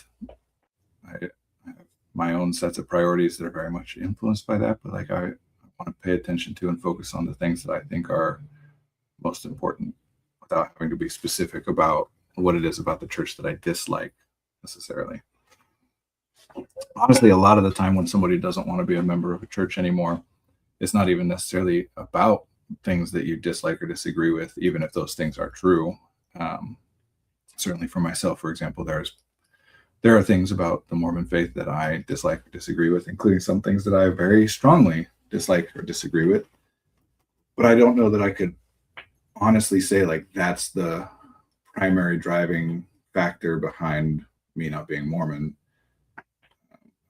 my own sets of priorities that are very much influenced by that, but like I want to pay attention to and focus on the things that I think are most important without having to be specific about what it is about the church that I dislike necessarily. Honestly, a lot of the time when somebody doesn't want to be a member of a church anymore, it's not even necessarily about things that you dislike or disagree with, even if those things are true. Certainly for myself, for example, there are things about the Mormon faith that I dislike or disagree with, including some things that I very strongly dislike or disagree with. But I don't know that I could honestly say like that's the primary driving factor behind me not being Mormon. I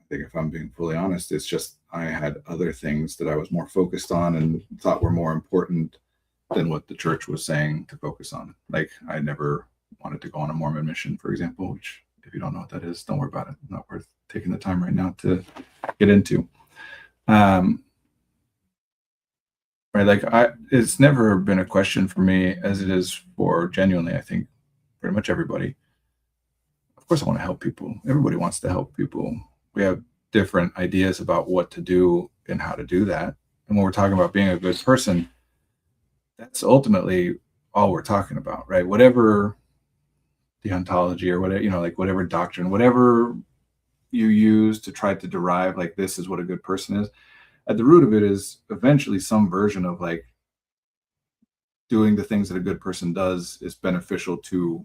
think if I'm being fully honest, it's just I had other things that I was more focused on and thought were more important than what the church was saying to focus on. Like I never wanted to go on a Mormon mission, for example, which if you don't know what that is, don't worry about it. Not worth taking the time right now to get into. Right, like it's never been a question for me as it is for genuinely, I think, pretty much everybody. Of course, I want to help people. Everybody wants to help people. We have different ideas about what to do and how to do that. And when we're talking about being a good person, that's ultimately all we're talking about, right? Whatever the ontology or whatever, like whatever doctrine, whatever you use to try to derive, like this is what a good person is. At the root of it is eventually some version of like doing the things that a good person does is beneficial to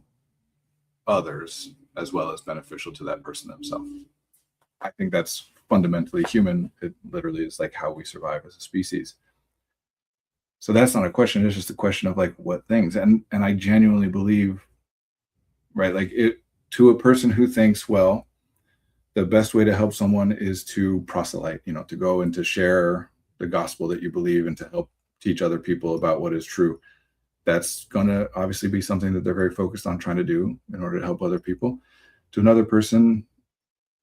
others as well as beneficial to that person themselves. I think that's fundamentally human. It literally is like how we survive as a species. So that's not a question. It's just a question of like what things. And I genuinely believe, right, like it to a person who thinks, well, the best way to help someone is to proselyte, to go and to share the gospel that you believe and to help teach other people about what is true. That's going to obviously be something that they're very focused on trying to do in order to help other people. To another person,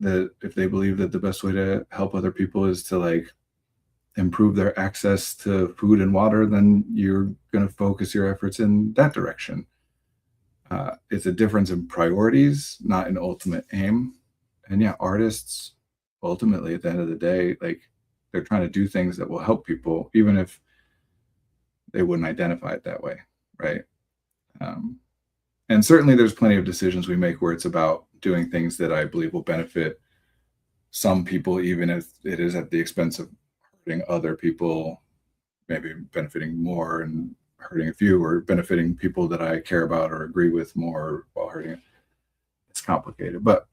that if they believe that the best way to help other people is to like improve their access to food and water, then you're going to focus your efforts in that direction. It's a difference in priorities, not an ultimate aim. And yeah, artists ultimately at the end of the day, like they're trying to do things that will help people, even if they wouldn't identify it that way, right? And certainly there's plenty of decisions we make where it's about doing things that I believe will benefit some people, even if it is at the expense of hurting other people, maybe benefiting more and hurting a few, or benefiting people that I care about or agree with more while hurting it. It's complicated, but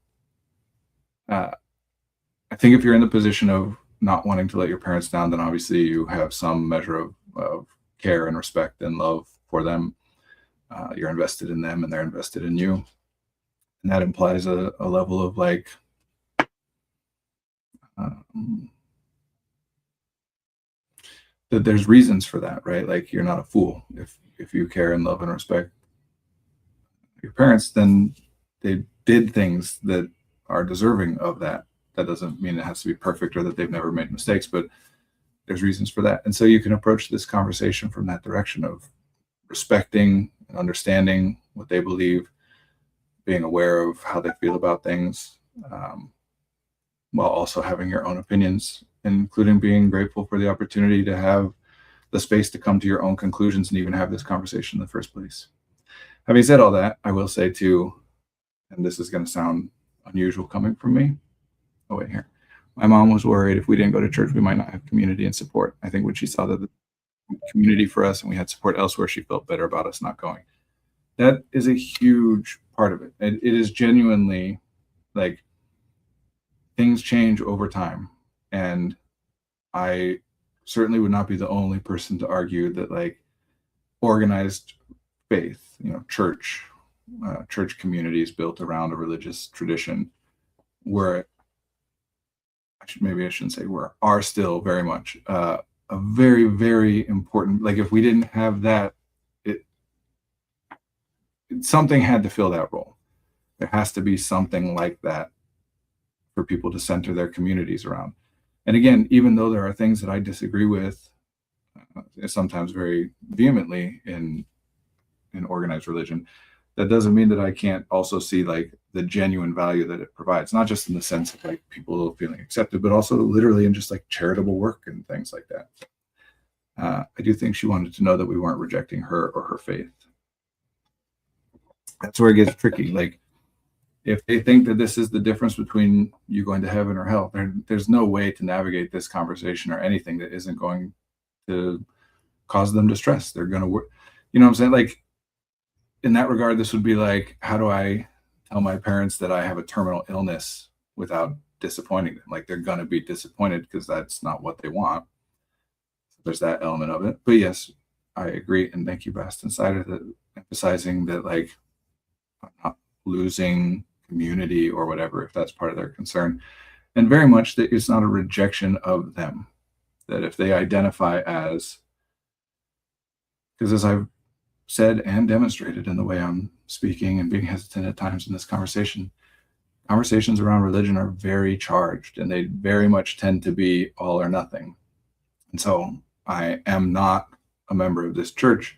I think if you're in the position of not wanting to let your parents down, then obviously you have some measure of care and respect and love for them. You're invested in them and they're invested in you. And that implies a level of like, that there's reasons for that, right? Like you're not a fool. If you care and love and respect your parents, then they did things that are deserving of that. That doesn't mean it has to be perfect or that they've never made mistakes, but there's reasons for that. And so you can approach this conversation from that direction of respecting and understanding what they believe, being aware of how they feel about things, while also having your own opinions, including being grateful for the opportunity to have the space to come to your own conclusions and even have this conversation in the first place. Having said all that, I will say too, and this is going to sound unusual coming from me. Oh, wait, here. My mom was worried if we didn't go to church, we might not have community and support. I think when she saw that the community for us and we had support elsewhere, she felt better about us not going. That is a huge part of it. And it is genuinely like things change over time. And I certainly would not be the only person to argue that like organized faith, church communities built around a religious tradition where maybe I shouldn't say were, are still very much a very, very important, like if we didn't have that, something had to fill that role. There has to be something like that for people to center their communities around. And again, even though there are things that I disagree with, sometimes very vehemently in organized religion, that doesn't mean that I can't also see like the genuine value that it provides, not just in the sense of like people feeling accepted, but also literally in just like charitable work and things like that. I do think she wanted to know that we weren't rejecting her or her faith. That's where it gets tricky. Like, if they think that this is the difference between you going to heaven or hell, there's no way to navigate this conversation or anything that isn't going to cause them distress. They're going to work. You know what I'm saying? Like, in that regard, this would be like, how do I tell my parents that I have a terminal illness without disappointing them? Like, they're going to be disappointed because that's not what they want. So there's that element of it. But yes, I agree. And thank you, Bast Insider, that emphasizing that, like, I'm not losing community or whatever, if that's part of their concern. And very much that it's not a rejection of them. That if they identify as, because as I've said and demonstrated in the way I'm speaking and being hesitant at times in this conversation, conversations around religion are very charged and they very much tend to be all or nothing. And so I am not a member of this church.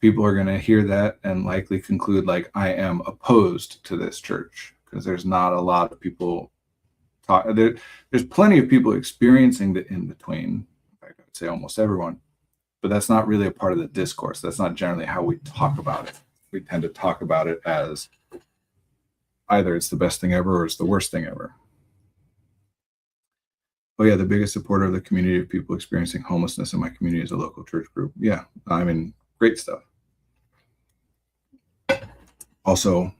People are going to hear that and likely conclude like I am opposed to this church, because there's not a lot of people there's plenty of people experiencing the in-between. In fact, I would say almost everyone, but that's not really a part of the discourse. That's not generally how we talk about it. We tend to talk about it as either it's the best thing ever or it's the worst thing ever. Oh yeah, the biggest supporter of the community of people experiencing homelessness in my community is a local church group. Yeah, I mean, great stuff. Also,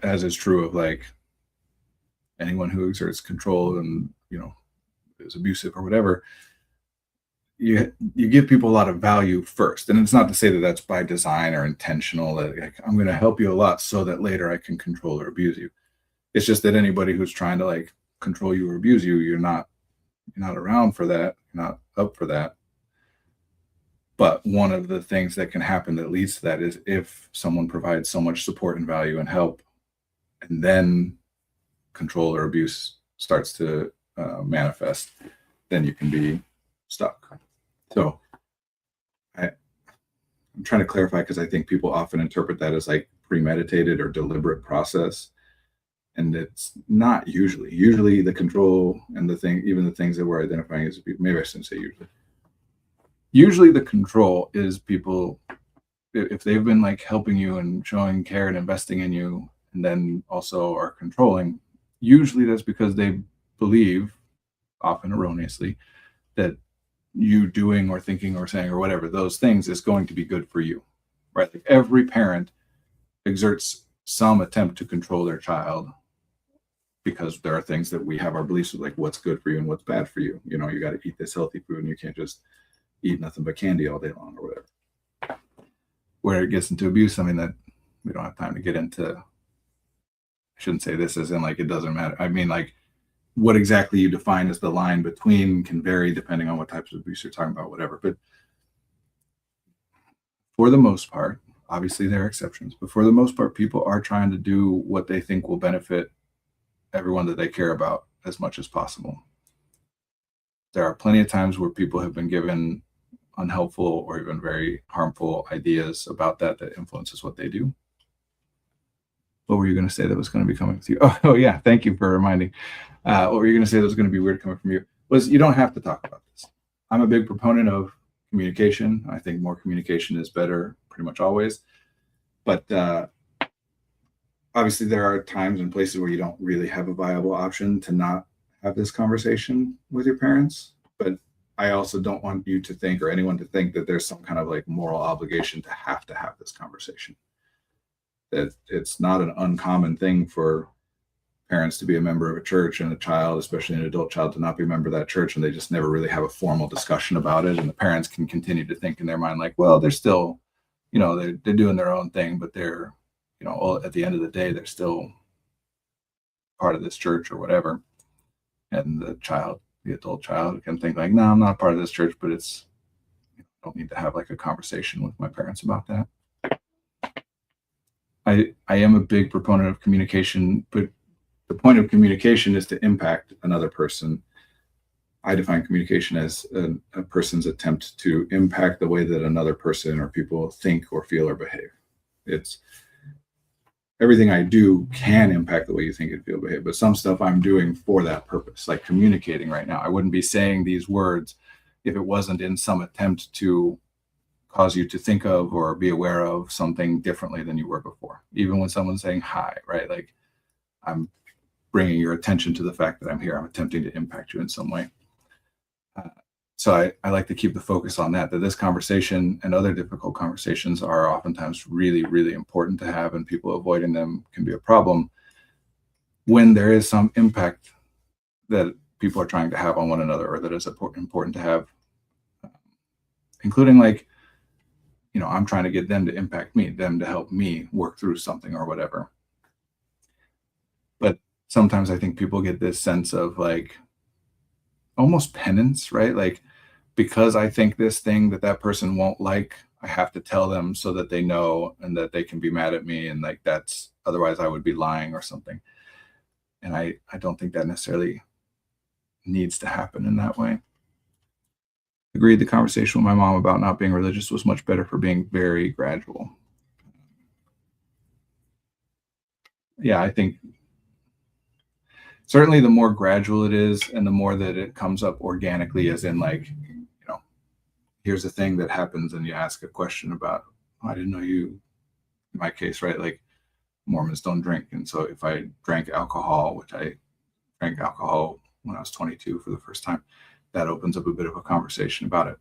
as is true of like anyone who exerts control and, you know, is abusive or whatever, you give people a lot of value first. And it's not to say that that's by design or intentional, that like, I'm going to help you a lot so that later I can control or abuse you. It's just that anybody who's trying to like control you or abuse you, you're not around for that. You're not up for that. But one of the things that can happen that leads to that is if someone provides so much support and value and help, and then control or abuse starts to manifest, then you can be stuck. So I'm trying to clarify, because I think people often interpret that as like premeditated or deliberate process. And it's not usually. Usually the control and the thing, even the things that we're identifying as, maybe I shouldn't say usually. Usually the control is people, if they've been like helping you and showing care and investing in you, and then also are controlling, usually that's because they believe, often erroneously, that you doing or thinking or saying or whatever those things is going to be good for you, right? Like every parent exerts some attempt to control their child, because there are things that we have our beliefs with, like what's good for you and what's bad for you. You know, you got to eat this healthy food and you can't just eat nothing but candy all day long or whatever. Where it gets into abuse, I mean, that we don't have time to get into. I shouldn't say this as in like it doesn't matter. I mean, like what exactly you define as the line between can vary depending on what types of abuse you're talking about, whatever. But for the most part, obviously there are exceptions, but for the most part, people are trying to do what they think will benefit everyone that they care about as much as possible. There are plenty of times where people have been given unhelpful or even very harmful ideas about that influences what they do. What were you going to say that was going to be coming with you? Oh yeah, thank you for reminding. What were you going to say that was going to be weird coming from you? Was you don't have to talk about this. I'm a big proponent of communication. I think more communication is better pretty much always. But obviously there are times and places where you don't really have a viable option to not have this conversation with your parents. But I also don't want you to think, or anyone to think, that there's some kind of like moral obligation to have this conversation. That it's not an uncommon thing for parents to be a member of a church and a child, especially an adult child, to not be a member of that church, and they just never really have a formal discussion about it. And the parents can continue to think in their mind like, well, they're still, you know, they're doing their own thing, but they're, you know, at the end of the day, they're still part of this church or whatever. And the adult child can think like, no, I'm not part of this church, but it's, I don't need to have like a conversation with my parents about that. I am a big proponent of communication, but the point of communication is to impact another person. I define communication as a person's attempt to impact the way that another person or people think or feel or behave. It's everything I do can impact the way you think and feel, behave. But some stuff I'm doing for that purpose, like communicating right now. I wouldn't be saying these words if it wasn't in some attempt to cause you to think of or be aware of something differently than you were before. Even when someone's saying hi, right? Like I'm bringing your attention to the fact that I'm here. I'm attempting to impact you in some way. So I like to keep the focus on that this conversation and other difficult conversations are oftentimes really, really important to have, and people avoiding them can be a problem when there is some impact that people are trying to have on one another, or that is important to have, including like, I'm trying to get them to impact me, them to help me work through something or whatever. But sometimes I think people get this sense of like almost penance, right? Like, because I think this thing that person won't like, I have to tell them so that they know and that they can be mad at me. And like, that's otherwise I would be lying or something. And I don't think that necessarily needs to happen in that way. Agreed. The conversation with my mom about not being religious was much better for being very gradual. Yeah, I think certainly the more gradual it is and the more that it comes up organically, as in like, here's a thing that happens and you ask a question about, oh, I didn't know you, in my case, right? Like Mormons don't drink. And so if I drank alcohol, which I drank alcohol when I was 22 for the first time, that opens up a bit of a conversation about it.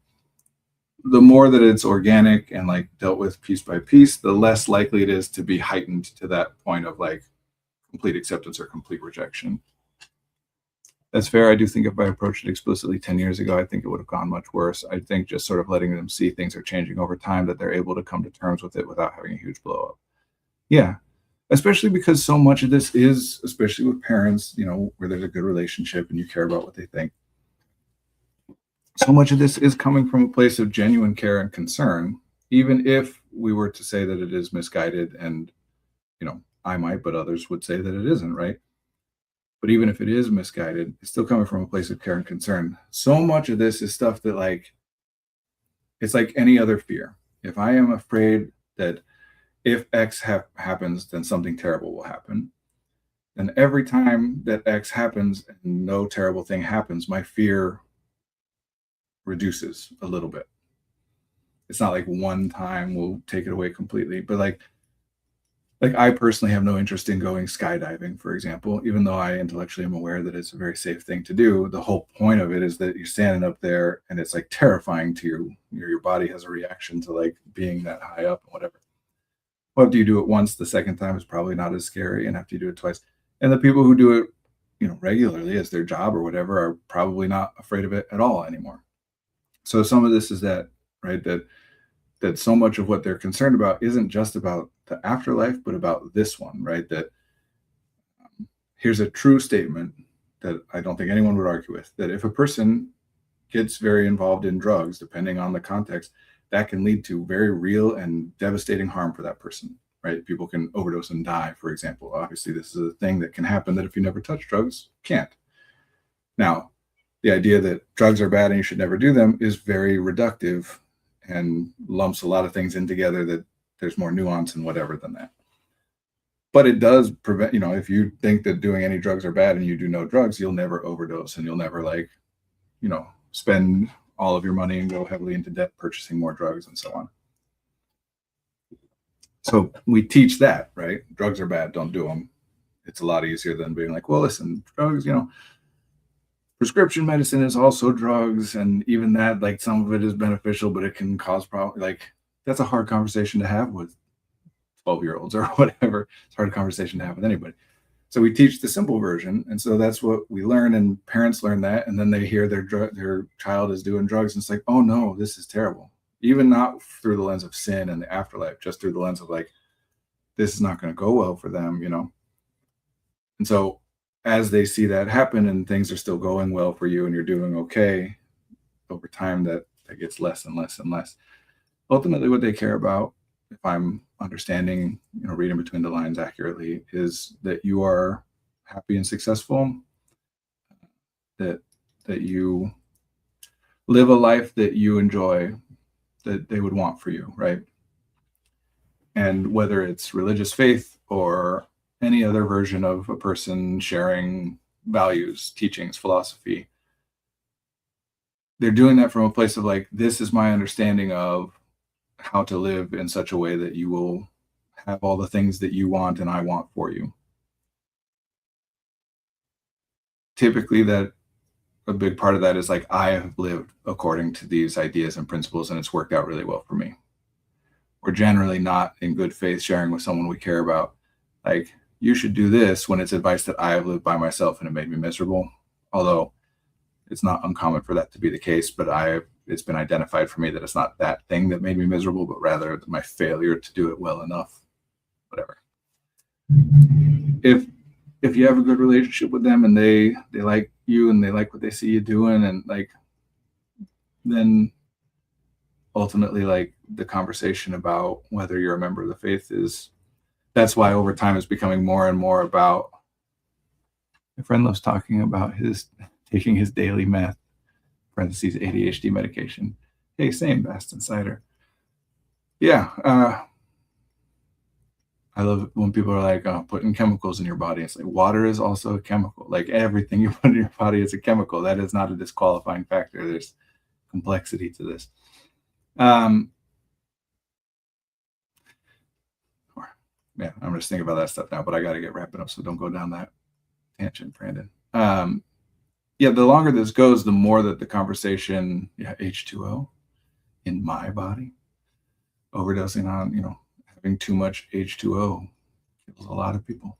The more that it's organic and like dealt with piece by piece, the less likely it is to be heightened to that point of like complete acceptance or complete rejection. That's fair. I do think if I approached it explicitly 10 years ago, I think it would have gone much worse. I think just sort of letting them see things are changing over time, that they're able to come to terms with it without having a huge blow up. Yeah. Especially because so much of this is, especially with parents, where there's a good relationship and you care about what they think. So much of this is coming from a place of genuine care and concern, even if we were to say that it is misguided and, I might, but others would say that it isn't, right? But even if it is misguided, it's still coming from a place of care and concern. So much of this is stuff that like, it's like any other fear. If I am afraid that if X happens, then something terrible will happen. And every time that X happens and no terrible thing happens, my fear reduces a little bit. It's not like one time will take it away completely, but like I personally have no interest in going skydiving, for example, even though I intellectually am aware that it's a very safe thing to do. The whole point of it is that you're standing up there and it's like terrifying to you. Your body has a reaction to like being that high up and whatever. Well, after you do it once, the second time is probably not as scary. And after you do it twice, and the people who do it, regularly as their job or whatever, are probably not afraid of it at all anymore. So some of this is that, right? That so much of what they're concerned about isn't just about the afterlife, but about this one, right? That here's a true statement that I don't think anyone would argue with, that if a person gets very involved in drugs, depending on the context, that can lead to very real and devastating harm for that person, right? People can overdose and die, for example. Obviously, this is a thing that can happen that if you never touch drugs, can't. Now, the idea that drugs are bad and you should never do them is very reductive and lumps a lot of things in together, that there's more nuance and whatever than that. But it does prevent, if you think that doing any drugs are bad and you do no drugs, you'll never overdose and you'll never spend all of your money and go heavily into debt purchasing more drugs and so on. So we teach that, right? Drugs are bad, don't do them. It's a lot easier than being like, well, listen, drugs, prescription medicine is also drugs, and even that, like, some of it is beneficial, but it can cause problems. Like, that's a hard conversation to have with 12-year-olds or whatever. It's a hard conversation to have with anybody. So we teach the simple version, and so that's what we learn, and parents learn that, and then they hear their child is doing drugs, and it's like, oh no, this is terrible. Even not through the lens of sin and the afterlife, just through the lens of like, this is not going to go well for them, And so as they see that happen and things are still going well for you and you're doing okay, over time that gets less and less and less. Ultimately, what they care about, if I'm understanding, reading between the lines accurately, is that you are happy and successful, that you live a life that you enjoy, that they would want for you, right? And whether it's religious faith or any other version of a person sharing values, teachings, philosophy, they're doing that from a place of like, this is my understanding of how to live in such a way that you will have all the things that you want and I want for you. Typically, that a big part of that is like, I have lived according to these ideas and principles and it's worked out really well for me. We're generally not in good faith sharing with someone we care about, like, you should do this when it's advice that I have lived by myself and it made me miserable. Although it's not uncommon for that to be the case, but it's been identified for me that it's not that thing that made me miserable, but rather my failure to do it well enough. Whatever. If you have a good relationship with them and they like you and they like what they see you doing, and like, then ultimately, like, the conversation about whether you're a member of the faith that's why over time it's becoming more and more about, my friend loves talking about his taking his daily meth, parentheses, ADHD medication. Hey, same, Bast Cider. Yeah. I love it when people are like, oh, putting chemicals in your body. It's like, water is also a chemical. Like, everything you put in your body is a chemical. That is not a disqualifying factor. There's complexity to this. Yeah, I'm just thinking about that stuff now, but I got to get wrapping up, so don't go down that tangent, Brandon. Yeah, the longer this goes, the more that the conversation, H2O in my body, overdosing on, having too much H2O kills a lot of people.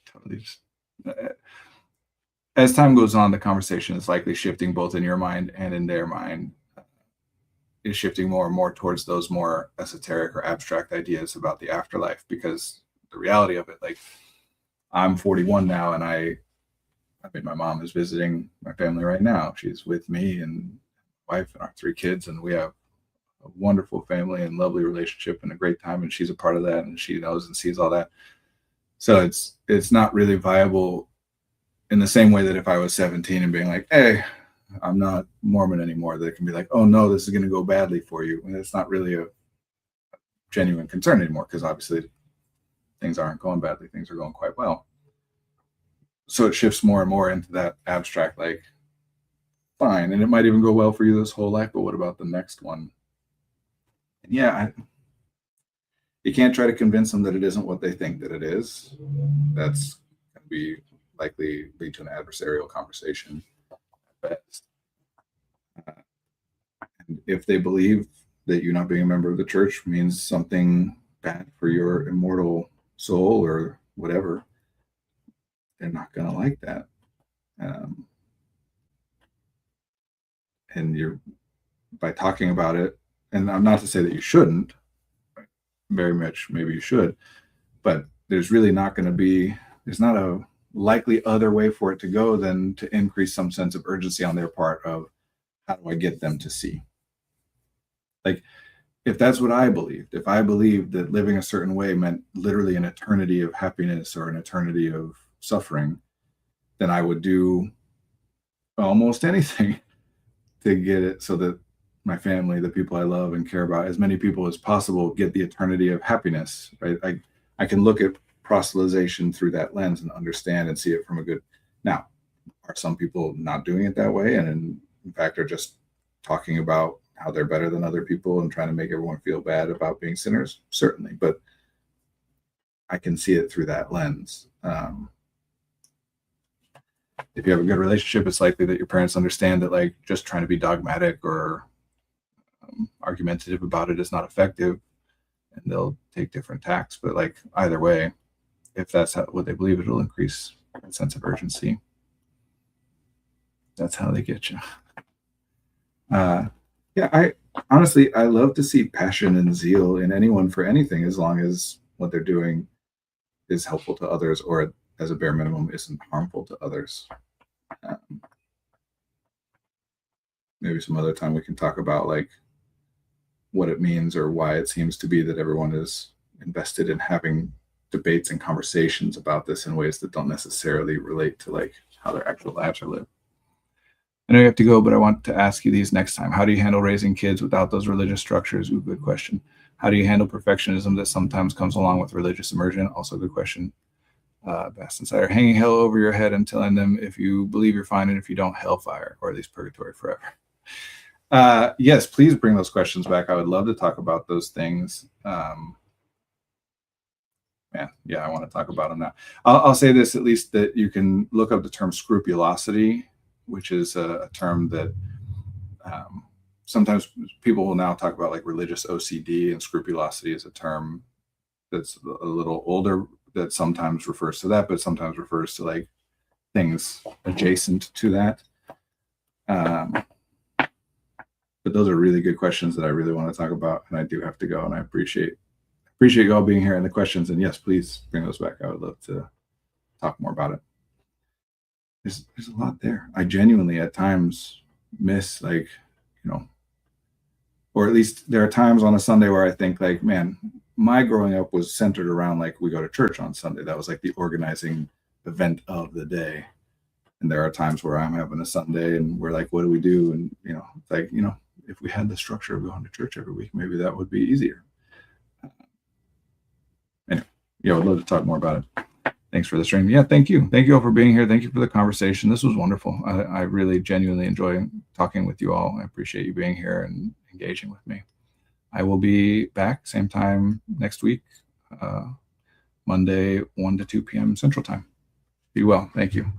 Totally just, as time goes on, the conversation is likely shifting both in your mind and in their mind. Is shifting more and more towards those more esoteric or abstract ideas about the afterlife, because the reality of it, like, I'm 41 now, and I mean, my mom is visiting my family right now. She's with me and my wife and our 3 kids, and we have a wonderful family and lovely relationship and a great time, and she's a part of that, and she knows and sees all that. So it's not really viable in the same way that if I was 17 and being like, hey, I'm not Mormon anymore, that can be like, oh no, this is going to go badly for you. And it's not really a genuine concern anymore, because obviously things aren't going badly. Things are going quite well. So it shifts more and more into that abstract, like, fine. And it might even go well for you this whole life, but what about the next one? And yeah, you can't try to convince them that it isn't what they think that it is. That's going to be likely lead to an adversarial conversation at best. And if they believe that you not being a member of the church means something bad for your immortal soul or whatever, they're not going to like that. And you're, by talking about it, and I'm not to say that you shouldn't, very much maybe you should, but there's really not going to be, there's not a likely other way for it to go than to increase some sense of urgency on their part of, how do I get them to see? Like, if that's what I believed, if I believed that living a certain way meant literally an eternity of happiness or an eternity of suffering, then I would do almost anything to get it so that my family, the people I love and care about, as many people as possible, get the eternity of happiness, right? I can look at proselytization through that lens and understand and see it from a good. Now, are some people not doing it that way, and in fact are just talking about how they're better than other people and trying to make everyone feel bad about being sinners? Certainly, but I can see it through that lens. If you have a good relationship, it's likely that your parents understand that, like, just trying to be dogmatic or argumentative about it is not effective, and they'll take different tacks. But like, either way, if that's what they believe, it'll increase a sense of urgency. That's how they get you. Yeah, I honestly, I love to see passion and zeal in anyone for anything, as long as what they're doing is helpful to others, or as a bare minimum isn't harmful to others. Maybe some other time we can talk about like what it means or why it seems to be that everyone is invested in having debates and conversations about this in ways that don't necessarily relate to like how their actual lives are lived. I know you have to go, but I want to ask you these next time. How do you handle raising kids without those religious structures? Ooh, good question. How do you handle perfectionism that sometimes comes along with religious immersion? Also good question. Best Insider, hanging hell over your head and telling them if you believe you're fine and if you don't, hellfire, or at least purgatory forever. Yes, please bring those questions back. I would love to talk about those things. Yeah, I want to talk about them now. I'll say this, at least, that you can look up the term scrupulosity, which is a term that sometimes people will now talk about, like religious OCD, and scrupulosity is a term that's a little older that sometimes refers to that, but sometimes refers to like things adjacent to that. But those are really good questions that I really want to talk about, and I do have to go, and I appreciate you all being here and the questions. And yes, please bring those back. I would love to talk more about it. There's a lot there. I genuinely at times miss, like, or at least there are times on a Sunday where I think, like, man, my growing up was centered around, like, we go to church on Sunday. That was like the organizing event of the day. And there are times where I'm having a Sunday and we're like, what do we do? And, it's like, if we had the structure of going to church every week, maybe that would be easier. Anyway, I'd love to talk more about it. Thanks for the stream. Yeah, thank you. Thank you all for being here. Thank you for the conversation. This was wonderful. I really genuinely enjoy talking with you all. I appreciate you being here and engaging with me. I will be back same time next week, Monday, 1 to 2 p.m. Central Time. Be well. Thank you.